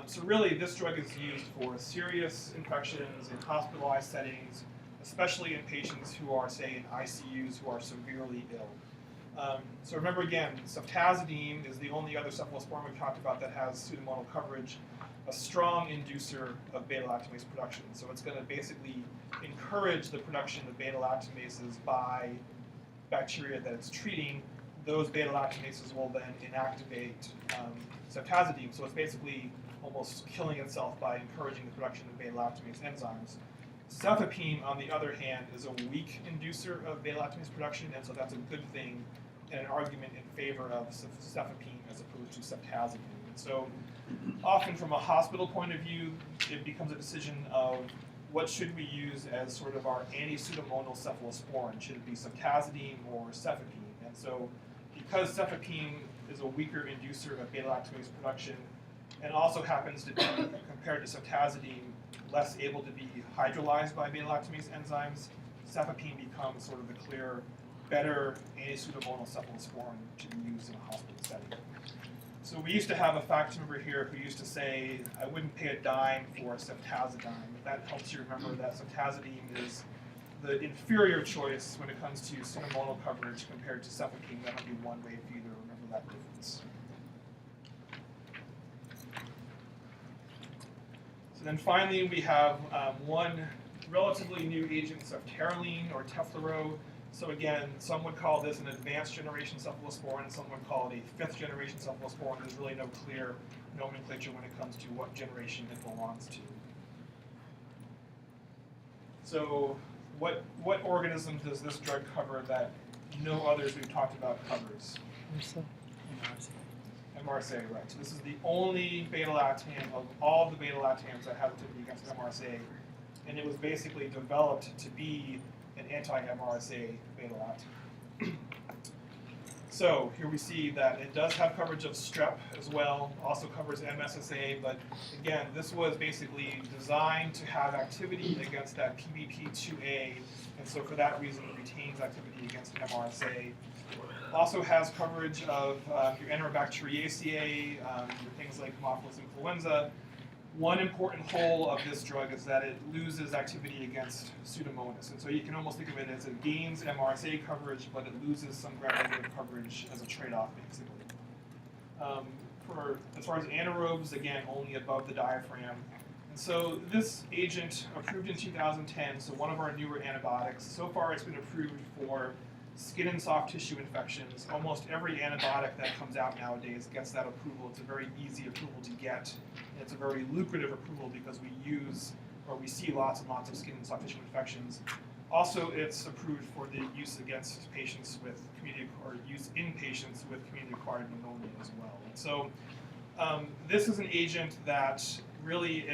So really, this drug is used for serious infections in hospitalized settings, especially in patients who are, say, in ICUs who are severely ill. So remember again, ceftazidime is the only other cephalosporin we talked about that has pseudomonal coverage, a strong inducer of beta-lactamase production. So it's going to basically encourage the production of beta-lactamases by bacteria that it's treating. Those beta-lactamases will then inactivate ceftazidime. So it's basically almost killing itself by encouraging the production of beta-lactamase enzymes. Cefepime, on the other hand, is a weak inducer of beta-lactamase production, and so that's a good thing and an argument in favor of cefepime as opposed to ceftazidime. And so often from a hospital point of view, it becomes a decision of what should we use as sort of our anti-pseudomonal cephalosporin. Should it be ceftazidime or cefepime? And so because cefepime is a weaker inducer of beta-lactamase production and also happens to be, compared to ceftazidime, less able to be hydrolyzed by beta-lactamase enzymes, cefepime becomes sort of the clear, better anti-pseudomonal cephalosporin to be used in a hospital setting. So we used to have a faculty member here who used to say, I wouldn't pay a dime for ceftazidime. That helps you remember that ceftazidime is the inferior choice when it comes to pseudomonal coverage compared to cefepime. That would be one way for you to remember that difference. So then finally, we have one relatively new agent, ceftaroline or teflaro. So again, some would call this an advanced generation cephalosporin, some would call it a 5th generation cephalosporin. There's really no clear nomenclature when it comes to what generation it belongs to. So what organisms does this drug cover that no others we've talked about covers? MRSA, right. So this is the only beta-lactam of all the beta-lactams that have activity against MRSA, and it was basically developed to be an anti-MRSA beta-lactam. So here we see that it does have coverage of strep as well, also covers MSSA, but again, this was basically designed to have activity against that PBP2A, and so for that reason it retains activity against MRSA. Also has coverage of your Enterobacteriaceae, your things like Haemophilus influenza. One important hole of this drug is that it loses activity against Pseudomonas, and so you can almost think of it as it gains MRSA coverage, but it loses some gram-negative coverage as a trade-off, basically. As far as anaerobes, again, only above the diaphragm. And so this agent, approved in 2010, so one of our newer antibiotics, so far it's been approved for skin and soft tissue infections. Almost every antibiotic that comes out nowadays gets that approval. It's a very easy approval to get. And it's a very lucrative approval because we see lots and lots of skin and soft tissue infections. Also, it's approved for the use against patients with use in patients with community-acquired pneumonia as well. And so this is an agent that really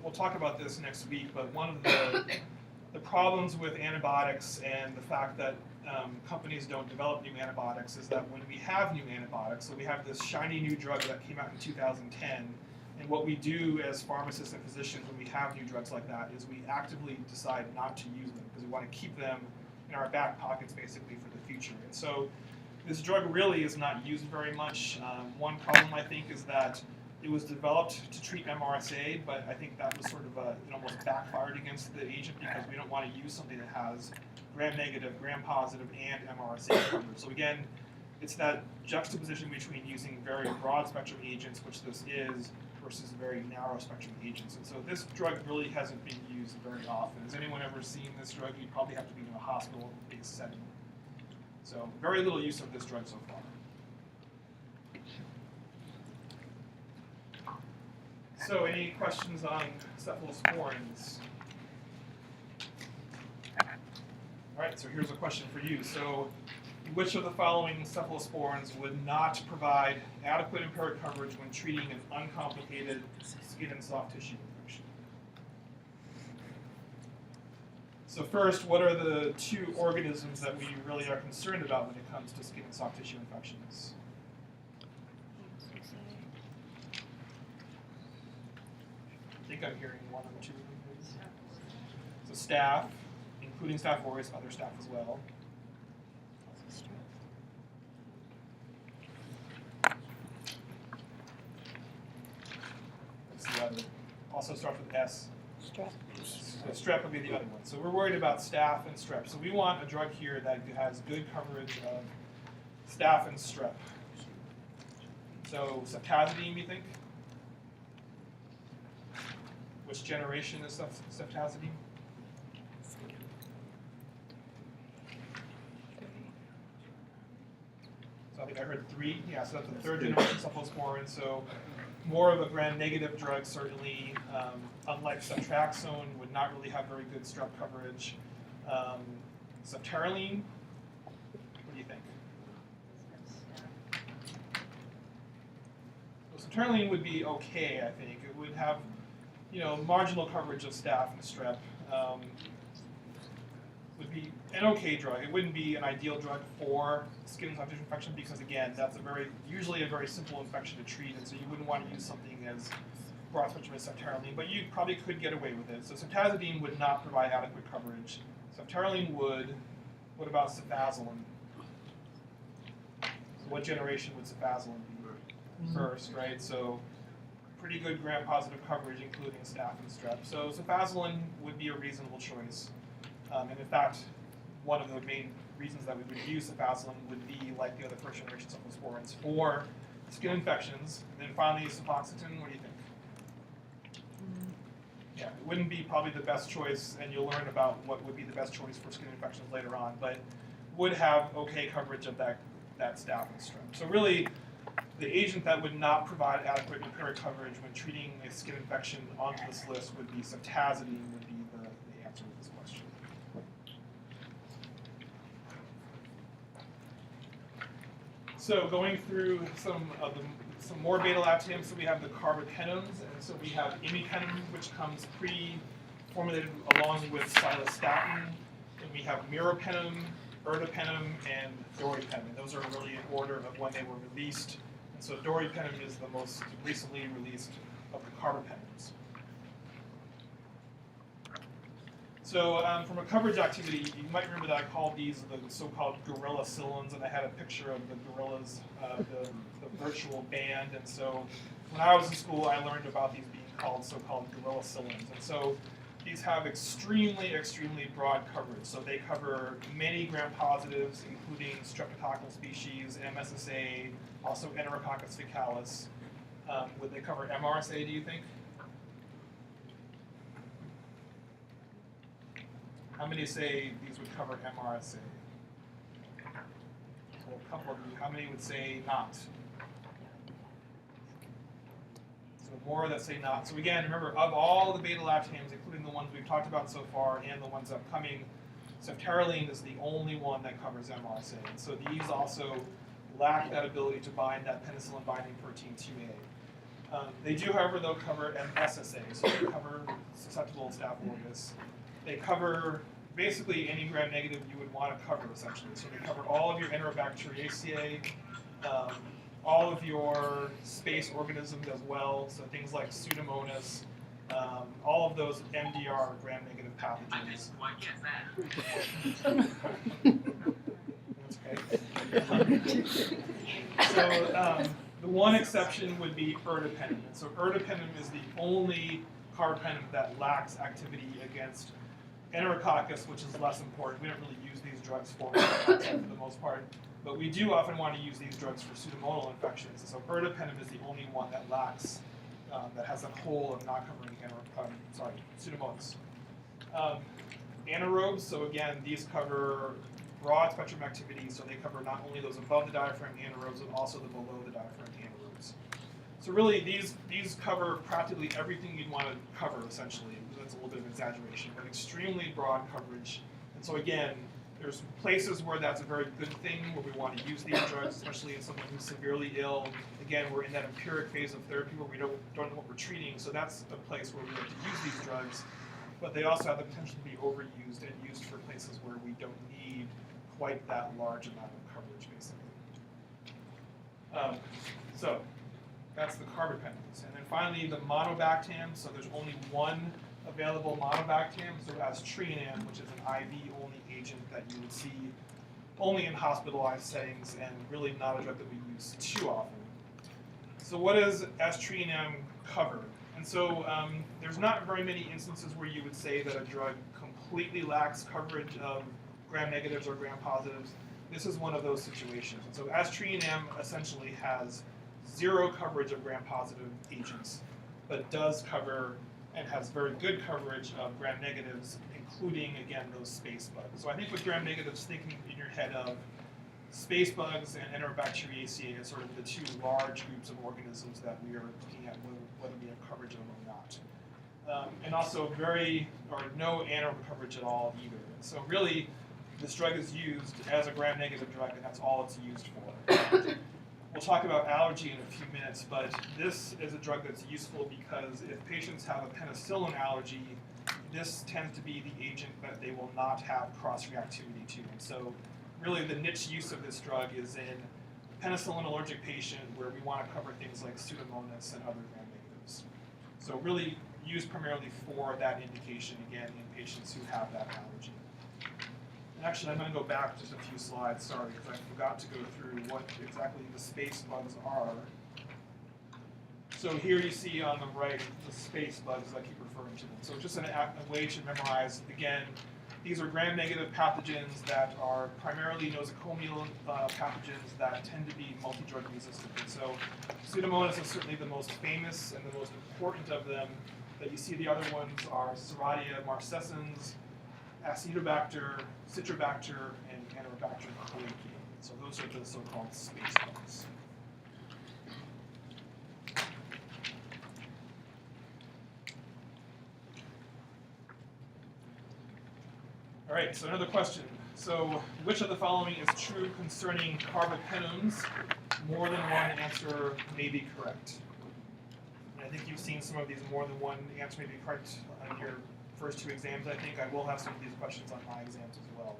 we'll talk about this next week, but one of the problems with antibiotics and the fact that companies don't develop new antibiotics is that when we have new antibiotics, so we have this shiny new drug that came out in 2010, and what we do as pharmacists and physicians when we have new drugs like that is we actively decide not to use them because we want to keep them in our back pockets basically for the future. And so this drug really is not used very much. One problem I think is that it was developed to treat MRSA, but I think that was sort of it almost backfired against the agent because we don't want to use something that has gram-negative, gram-positive, and MRSA coverage. So again, it's that juxtaposition between using very broad-spectrum agents, which this is, versus very narrow-spectrum agents. And so this drug really hasn't been used very often. Has anyone ever seen this drug? You'd probably have to be in a hospital-based setting. So very little use of this drug so far. So any questions on cephalosporins? All right, so here's a question for you. So which of the following cephalosporins would not provide adequate empiric coverage when treating an uncomplicated skin and soft tissue infection? So first, what are the two organisms that we really are concerned about when it comes to skin and soft tissue infections? I think I'm hearing one or two of them. So staph, including Staph aureus, other staph as well. What's the other? Also starts with S. Strep. So strep would be the other one. So we're worried about staph and strep. So we want a drug here that has good coverage of staph and strep. So ceftazidime, you think? Which generation is ceftazidime? So I think I heard 3. Yeah, so that's the third generation cephalosporin. So more of a gram-negative drug, certainly. Unlike ceftriaxone, would not really have very good strep coverage. Ceftaroline, what do you think? So ceftaroline would be okay, I think. It would have, marginal coverage of staph and strep. Would be an okay drug. It wouldn't be an ideal drug for skin and soft tissue infection because, again, that's usually a very simple infection to treat, and so you wouldn't want to use something as broad spectrum as ceftaroline, but you probably could get away with it. So ceftazidime would not provide adequate coverage. Ceftaroline would. What about cefazolin? So what generation would cefazolin be? First, right? So pretty good gram-positive coverage, including staph and strep. So cefazolin would be a reasonable choice. And in fact, one of the main reasons that we would use cefazolin would be like the other first-generation cephalosporins for skin infections. And then finally, cefoxitin, what do you think? Yeah, it wouldn't be probably the best choice, and you'll learn about what would be the best choice for skin infections later on, but would have okay coverage of that staph and strep. So really, the agent that would not provide adequate empiric coverage when treating a skin infection onto this list would be ceftazidime, would be the answer to this question. So going through some more beta-lactams, so we have the Carbapenems, and so we have imipenem, which comes pre-formulated along with cytostatin, and we have meropenem, ertapenem, and doripenem. Those are really in order of when they were released. And so doripenem is the most recently released of the Carbapenems. So from a coverage activity, you might remember that I called these the so-called gorillacillins, and I had a picture of the gorillas, the virtual band. And so when I was in school, I learned about these being called so-called gorillacillins. And so these have extremely, extremely broad coverage. So they cover many gram-positives, including streptococcal species, MSSA, also Enterococcus faecalis. Would they cover MRSA, do you think? How many say these would cover MRSA? So a couple of you. How many would say not? So more that say not. So again, remember, of all the beta-lactams, including the ones we've talked about so far and the ones upcoming, ceftaroline is the only one that covers MRSA. And so these also lack that ability to bind that penicillin binding protein 2A. They do, however, though, cover MSSA, so they cover susceptible Staph aureus. They cover basically any gram-negative you would want to cover, essentially. So they cover all of your Enterobacteriaceae, all of your space organisms as well, so things like Pseudomonas, all of those MDR gram-negative pathogens. That's okay. So the one exception would be ertapenem. And so ertapenem is the only carbapenem that lacks activity against Enterococcus, which is less important. We don't really use these drugs for Enterococcus for the most part, but we do often want to use these drugs for pseudomonal infections. And so ertapenem is the only one that lacks, that has a hole of not covering Pseudomonas. Anaerobes, so again, these cover broad spectrum activity, so they cover not only those above the diaphragm anaerobes, but also the below the diaphragm anaerobes. So really, these cover practically everything you'd want to cover, essentially. That's a little bit of exaggeration, but extremely broad coverage. And so again, there's places where that's a very good thing, where we want to use these drugs, especially in someone who's severely ill. Again, we're in that empiric phase of therapy where we don't know what we're treating, so that's a place where we like to use these drugs. but they also have the potential to be overused and used for places where we don't need quite that large amount of coverage, basically. So that's the Carbapenems. And then finally, the monobactam. So there's only one available monobactam. So it has Trianam, which is an IV-only agent that you would see only in hospitalized settings and really not a drug that we use too often. So what does Trianam cover? And so there's not very many instances where you would say that a drug completely lacks coverage of gram-negatives or gram-positives. This is one of those situations. And so Trianam essentially has zero coverage of gram-positive agents, but does cover and has very good coverage of gram-negatives, including, again, those space bugs. So I think with gram-negatives, thinking in your head of space bugs and Enterobacteriaceae as sort of the two large groups of organisms that we are looking at whether we have coverage of them or not. And also no anaerobic coverage at all either. And so really, this drug is used as a gram-negative drug, and that's all it's used for. We'll talk about allergy in a few minutes, but this is a drug that's useful because if patients have a penicillin allergy, this tends to be the agent that they will not have cross-reactivity to. And so really the niche use of this drug is in penicillin allergic patient where we want to cover things like Pseudomonas and other gram-negatives. So really used primarily for that indication, again, in patients who have that allergy. And actually, I'm going to go back just a few slides, sorry, because I forgot to go through what exactly the space bugs are. So here you see on the right the space bugs, I keep referring to them. So just a way to memorize, again, these are gram-negative pathogens that are primarily nosocomial pathogens that tend to be multi-drug resistant. And so Pseudomonas is certainly the most famous and the most important of them. That you see the other ones are Serratia marcescens, Acinetobacter, Citrobacter, and Enterobacter colici. So those are the so-called space bugs. All right, so another question. So which of the following is true concerning Carbapenems? More than one answer may be correct. And I think you've seen some of these more than one answer may be correct on your first two exams. I think I will have some of these questions on my exams as well.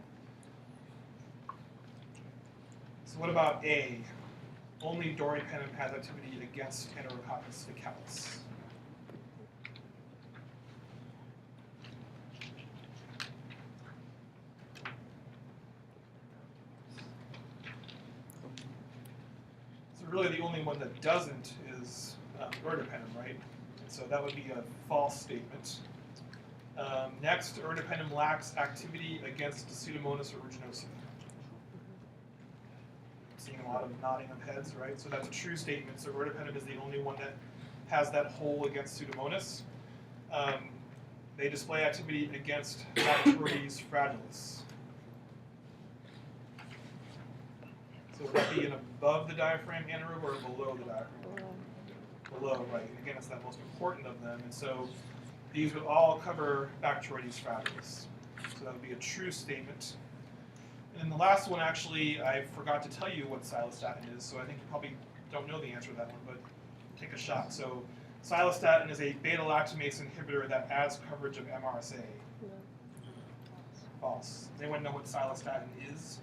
So what about A? Only Doripenem has activity against Enterococcus faecalis. So really the only one that doesn't is Urticaria, right? So that would be a false statement. Next, Urticaria lacks activity against Pseudomonas aeruginosa. Seeing a lot of nodding of heads, right? So that's a true statement. So Urticaria is the only one that has that hole against Pseudomonas. They display activity against Bacterial fragilis. So would that be an above the diaphragm anaerobe or below the diaphragm? Below, right. And again, it's that most important of them. And so these would all cover Bacterial fragilis. So that would be a true statement. And then the last one, actually, I forgot to tell you what silostatin is, so I think you probably don't know the answer to that one, but take a shot. So silostatin is a beta-lactamase inhibitor that adds coverage of MRSA. No. False. Does anyone know what silostatin is?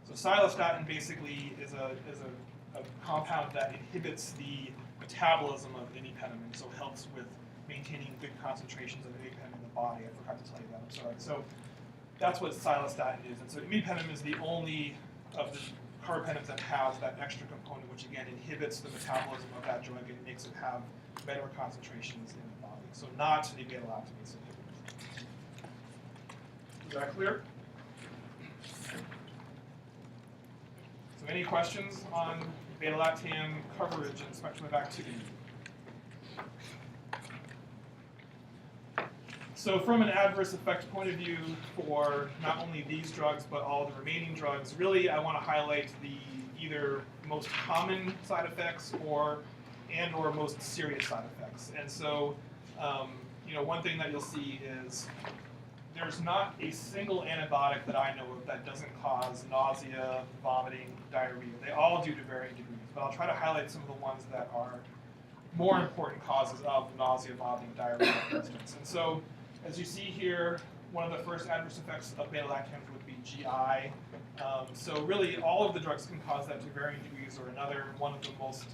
So silostatin basically is a compound that inhibits the metabolism of imipenem, and so helps with maintaining good concentrations of imipenem in the body. I forgot to tell you that, I'm sorry. So that's what silostatin is. And so imipenem is the only of the carbapenems that has that extra component, which again inhibits the metabolism of that drug and makes it have better concentrations in the body. So not a beta-lactamase inhibitor. Is that clear? So any questions on beta-lactam coverage and spectrum of activity? So from an adverse effect point of view for not only these drugs but all the remaining drugs, really I want to highlight the either most common side effects or most serious side effects. And so one thing that you'll see is there's not a single antibiotic that I know of that doesn't cause nausea, vomiting, diarrhea. They all do to varying degrees, but I'll try to highlight some of the ones that are more important causes of nausea, vomiting, diarrhea, for instance. And so, as you see here, one of the first adverse effects of beta-lactams would be GI. So really, all of the drugs can cause that to varying degrees or another. One of the most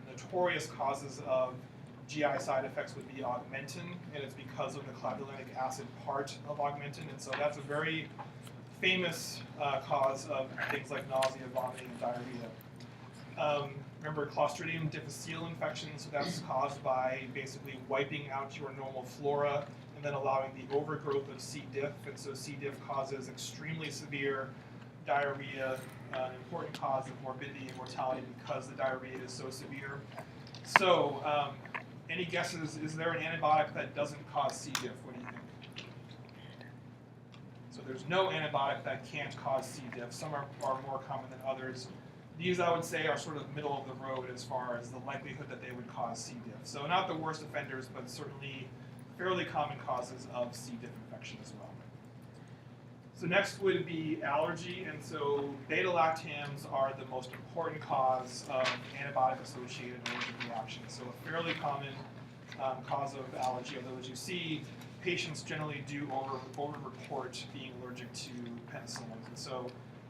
notorious causes of GI side effects would be augmentin, and it's because of the clavulanic acid part of augmentin. And so that's a very famous cause of things like nausea, vomiting, and diarrhea. Remember Clostridium difficile infection, so that's caused by basically wiping out your normal flora and then allowing the overgrowth of C. diff. And so C. diff causes extremely severe diarrhea, an important cause of morbidity and mortality because the diarrhea is so severe. So, any guesses, is there an antibiotic that doesn't cause C. diff? What do you think? So there's no antibiotic that can't cause C. diff. Some are more common than others. These, I would say, are sort of middle of the road as far as the likelihood that they would cause C. diff. So not the worst offenders, but certainly fairly common causes of C. diff infection as well. So next would be allergy, and so beta-lactams are the most important cause of antibiotic-associated allergic reactions. So a fairly common cause of allergy, although as you see, patients generally do over-report being allergic to penicillins. And so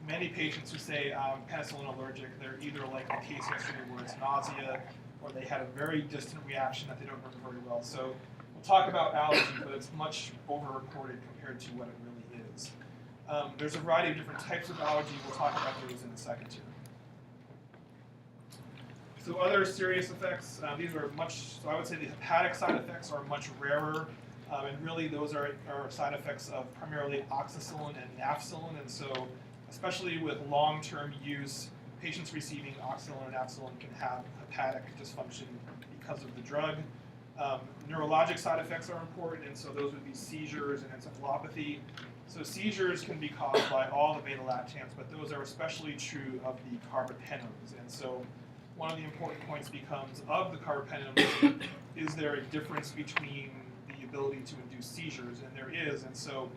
many patients who say I'm penicillin allergic, they're either like the case yesterday where it's nausea, or they had a very distant reaction that they don't remember very well. So we'll talk about allergy, but it's much over-reported compared to what it really is. There's a variety of different types of allergy. We'll talk about those in a second here. So other serious effects, these are so I would say the hepatic side effects are much rarer, and really those are side effects of primarily oxacillin and nafcillin, and so especially with long-term use, patients receiving oxacillin and nafcillin can have hepatic dysfunction because of the drug. Neurologic side effects are important, and so those would be seizures and encephalopathy. So seizures can be caused by all the beta-lactams, but those are especially true of the Carbapenems. And so one of the important points becomes, of the Carbapenems, is there a difference between the ability to induce seizures? And there is, and so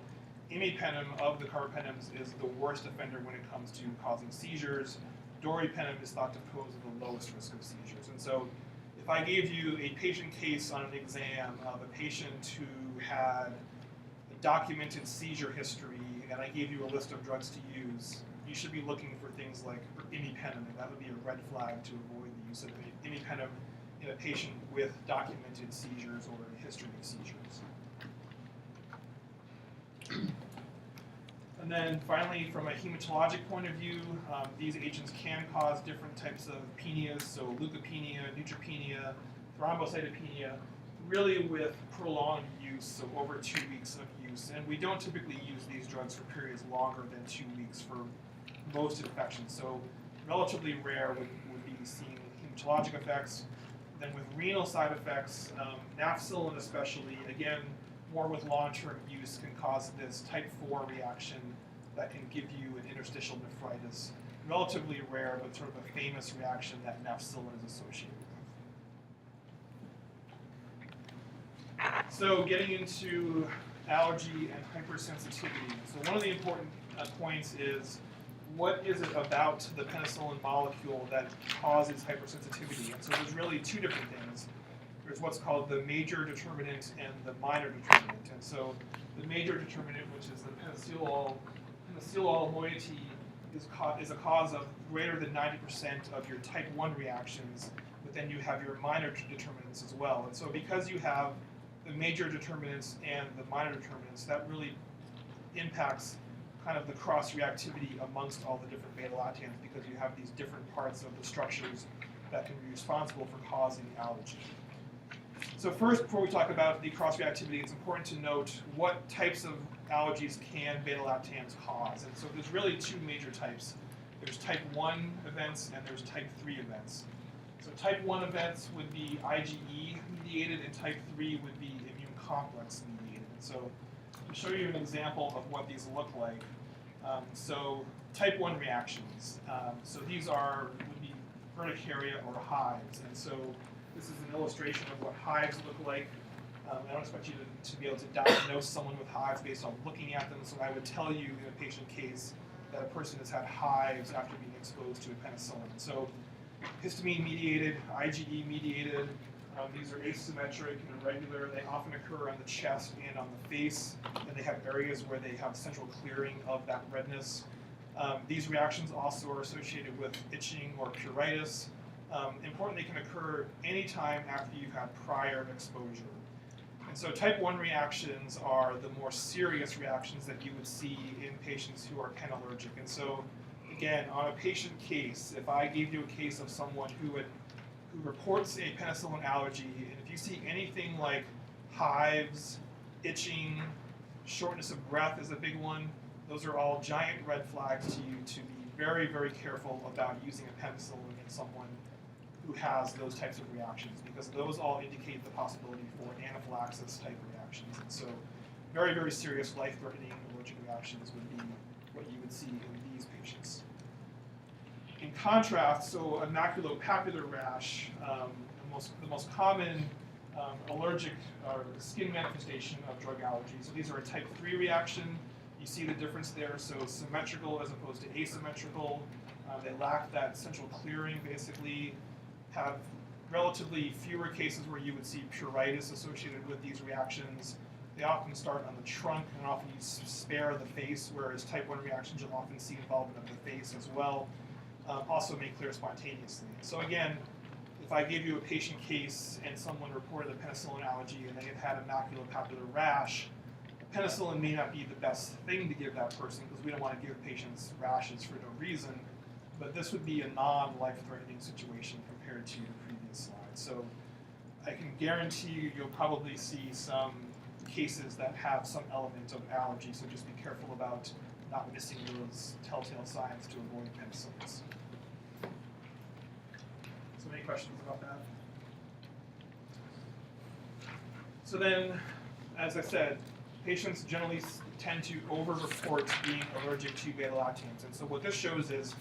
imipenem of the Carbapenems is the worst offender when it comes to causing seizures. Doripenem is thought to pose the lowest risk of seizures. And so if I gave you a patient case on an exam of a patient who had documented seizure history, and I gave you a list of drugs to use, you should be looking for things like imipenem, and that would be a red flag to avoid the use of imipenem in a patient with documented seizures or a history of seizures. And then finally, from a hematologic point of view, these agents can cause different types of penias, so leukopenia, neutropenia, thrombocytopenia, really with prolonged use, so over 2 weeks of use. And we don't typically use these drugs for periods longer than 2 weeks for most infections. So relatively rare would be seeing hematologic effects. Then with renal side effects, nafcillin especially, again, more with long-term use can cause this type 4 reaction that can give you an interstitial nephritis. Relatively rare, but sort of a famous reaction that nafcillin is associated with. So getting into allergy and hypersensitivity. So one of the important points is, what is it about the penicillin molecule that causes hypersensitivity? And so there's really two different things. There's what's called the major determinant and the minor determinant. And so the major determinant, which is the penicilliol moiety, is a cause of greater than 90% of your type 1 reactions, but then you have your minor determinants as well. And so because you have the major determinants and the minor determinants, that really impacts kind of the cross-reactivity amongst all the different beta-lactams, because you have these different parts of the structures that can be responsible for causing allergy. So first, before we talk about the cross-reactivity, it's important to note what types of allergies can beta-lactams cause. And so there's really two major types. There's type 1 events and there's type 3 events. So type 1 events would be IgE mediated, and type 3 would be immune complex mediated. And so to show you an example of what these look like, so type 1 reactions. So these would be urticaria or hives. And so this is an illustration of what hives look like. I don't expect you to be able to diagnose someone with hives based on looking at them, so I would tell you in a patient case that a person has had hives after being exposed to a penicillin. So histamine mediated, IgE mediated, These are asymmetric and irregular. They often occur on the chest and on the face, and they have areas where they have central clearing of that redness. These reactions also are associated with itching or pruritus. Importantly, they can occur anytime after you've had prior exposure. And so type 1 reactions are the more serious reactions that you would see in patients who are penallergic. And so, again, on a patient case, if I gave you a case of someone who reports a penicillin allergy, and if you see anything like hives, itching, shortness of breath is a big one, those are all giant red flags to you to be very, very careful about using a penicillin in someone who has those types of reactions, because those all indicate the possibility for anaphylaxis type reactions. And so very, very serious life-threatening allergic reactions would be what you would see in these patients. In contrast, so a maculopapular rash, the most common allergic or skin manifestation of drug allergy. So these are a type 3 reaction. You see the difference there. So symmetrical as opposed to asymmetrical. They lack that central clearing, basically. Have relatively fewer cases where you would see pruritus associated with these reactions. They often start on the trunk and often you spare the face, whereas type 1 reactions you'll often see involvement of the face as well. Also may clear spontaneously. So again, if I gave you a patient case and someone reported a penicillin allergy and they had a maculopapular rash, penicillin may not be the best thing to give that person because we don't want to give patients rashes for no reason, but this would be a non-life-threatening situation compared to the previous slide. So I can guarantee you you'll probably see some cases that have some element of allergy, so just be careful about not missing those telltale signs to avoid penicillins. So any questions about that? So then, as I said, patients generally tend to over-report being allergic to beta-lactams. And so what this shows is,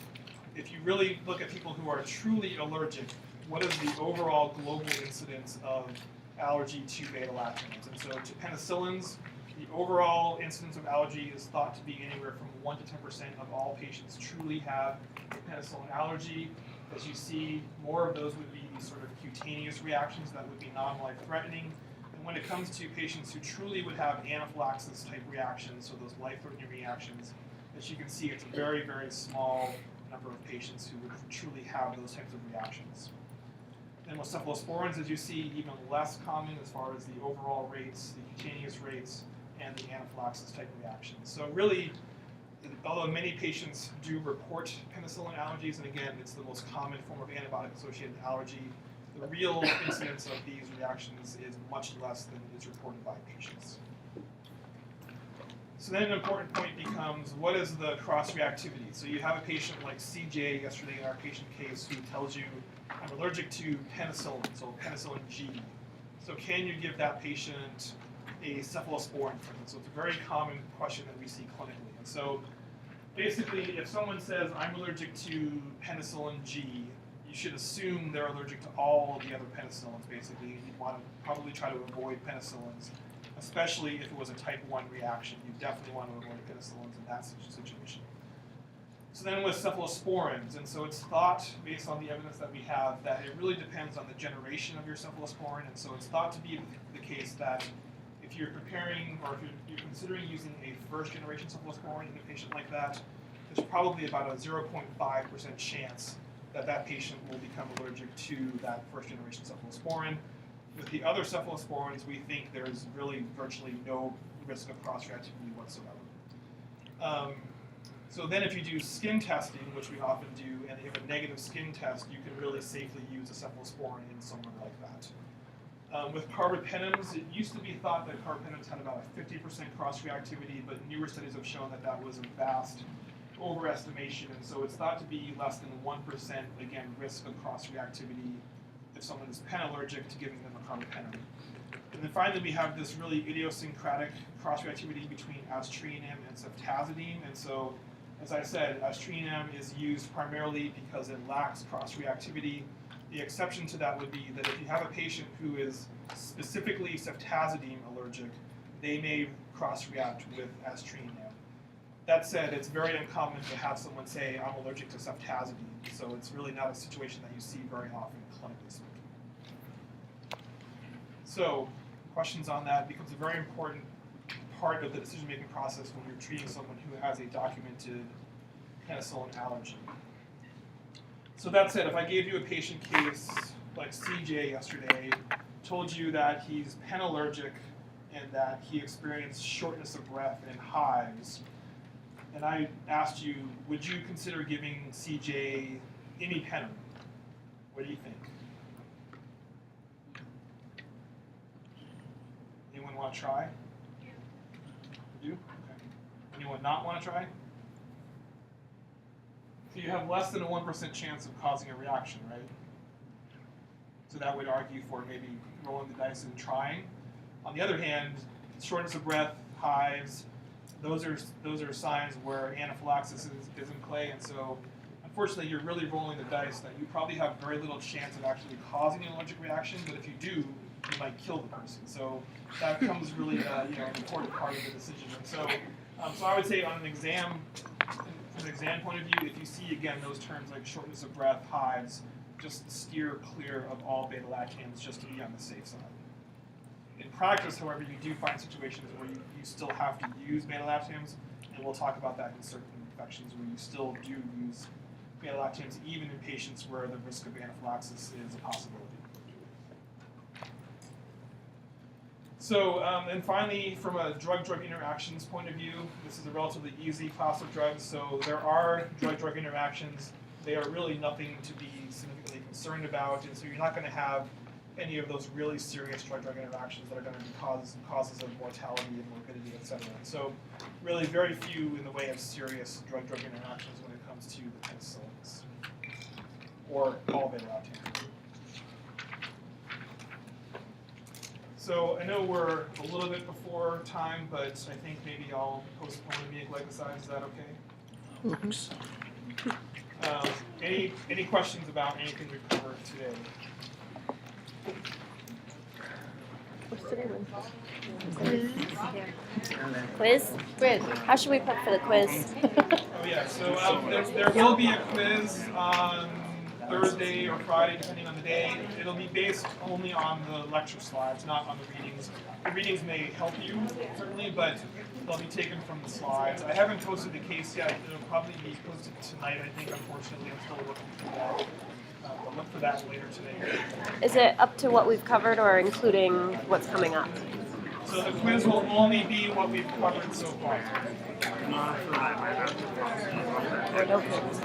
if you really look at people who are truly allergic, what is the overall global incidence of allergy to beta-lactams? And so to penicillins, the overall incidence of allergy is thought to be anywhere from 1 to 10% of all patients truly have a penicillin allergy. As you see, more of those would be sort of cutaneous reactions that would be non-life-threatening. And when it comes to patients who truly would have anaphylaxis type reactions, so those life-threatening reactions, as you can see, it's a very, very small number of patients who would truly have those types of reactions. And with cephalosporins, as you see, even less common as far as the overall rates, the cutaneous rates, and the anaphylaxis type reactions. So really, although many patients do report penicillin allergies, and again, it's the most common form of antibiotic-associated allergy, the real incidence of these reactions is much less than is reported by patients. So then an important point becomes, what is the cross-reactivity? So you have a patient like CJ yesterday in our patient case who tells you, I'm allergic to penicillin, so penicillin G. So can you give that patient a cephalosporin, for instance? So it's a very common question that we see clinically. And so basically, if someone says, I'm allergic to penicillin G, you should assume they're allergic to all of the other penicillins, basically. You'd want to probably try to avoid penicillins, especially if it was a type 1 reaction. You definitely want to avoid penicillins in that situation. So then with cephalosporins, and so it's thought, based on the evidence that we have, that it really depends on the generation of your cephalosporin, and so it's thought to be the case that if you're preparing, or if you're considering using a first-generation cephalosporin in a patient like that, there's probably about a 0.5% chance that that patient will become allergic to that first-generation cephalosporin. With the other cephalosporins, we think there's really virtually no risk of cross-reactivity whatsoever. So then if you do skin testing, which we often do, and you have a negative skin test, you can really safely use a cephalosporin in someone like that. With Carbapenems, it used to be thought that Carbapenems had about a 50% cross-reactivity, but newer studies have shown that that was a vast overestimation, and so it's thought to be less than 1%, again, risk of cross-reactivity if someone is penallergic to giving them a carbapenem. And then finally, we have this really idiosyncratic cross-reactivity between aztreonam and ceftazidime, and so, as I said, aztreonam is used primarily because it lacks cross-reactivity. The exception to that would be that if you have a patient who is specifically ceftazidime allergic, they may cross-react with aztreonam. That said, it's very uncommon to have someone say, I'm allergic to ceftazidime, so it's really not a situation that you see very often clinically speaking. So, questions on that becomes a very important part of the decision-making process when you're treating someone who has a documented penicillin allergy. So that said, if I gave you a patient case like CJ yesterday, told you that he's penallergic and that he experienced shortness of breath and hives, and I asked you, would you consider giving CJ imipenem? What do you think? Anyone want to try? You? Okay. Anyone not want to try? So you have less than a 1% chance of causing a reaction, right? So that would argue for maybe rolling the dice and trying. On the other hand, shortness of breath, hives, those are signs where anaphylaxis is in play, and so unfortunately you're really rolling the dice that you probably have very little chance of actually causing an allergic reaction, but if you do, you might kill the person. So that becomes really an important part of the decision. And so, so I would say on an exam, from an exam point of view, if you see again those terms like shortness of breath, hives, just steer clear of all beta-lactams just to be on the safe side. In practice, however, you do find situations where you still have to use beta-lactams, and we'll talk about that in certain infections where you still do use beta-lactams even in patients where the risk of anaphylaxis is a possibility. So, and finally, from a drug-drug interactions point of view, this is a relatively easy class of drugs. So there are drug-drug interactions. They are really nothing to be significantly concerned about, and so you're not going to have any of those really serious drug-drug interactions that are going to be causes of mortality and morbidity, et cetera. So really very few in the way of serious drug-drug interactions when it comes to the penicillins or all beta-lactams. So I know we're a little bit before time, but I think maybe I'll postpone aminoglycosides. Is that okay? Any questions about anything we've covered today? What's today? Quiz? Quiz. How should we prep for the quiz? Oh yeah, so there will be a quiz on Thursday or Friday, depending on the day. It'll be based only on the lecture slides, not on the readings. The readings may help you, certainly, but they'll be taken from the slides. I haven't posted the case yet. It'll probably be posted tonight, I think, unfortunately. I'm still looking for that. I'll look for that later today. Is it up to what we've covered or including what's coming up? So the quiz will only be what we've covered so far. Or no quiz?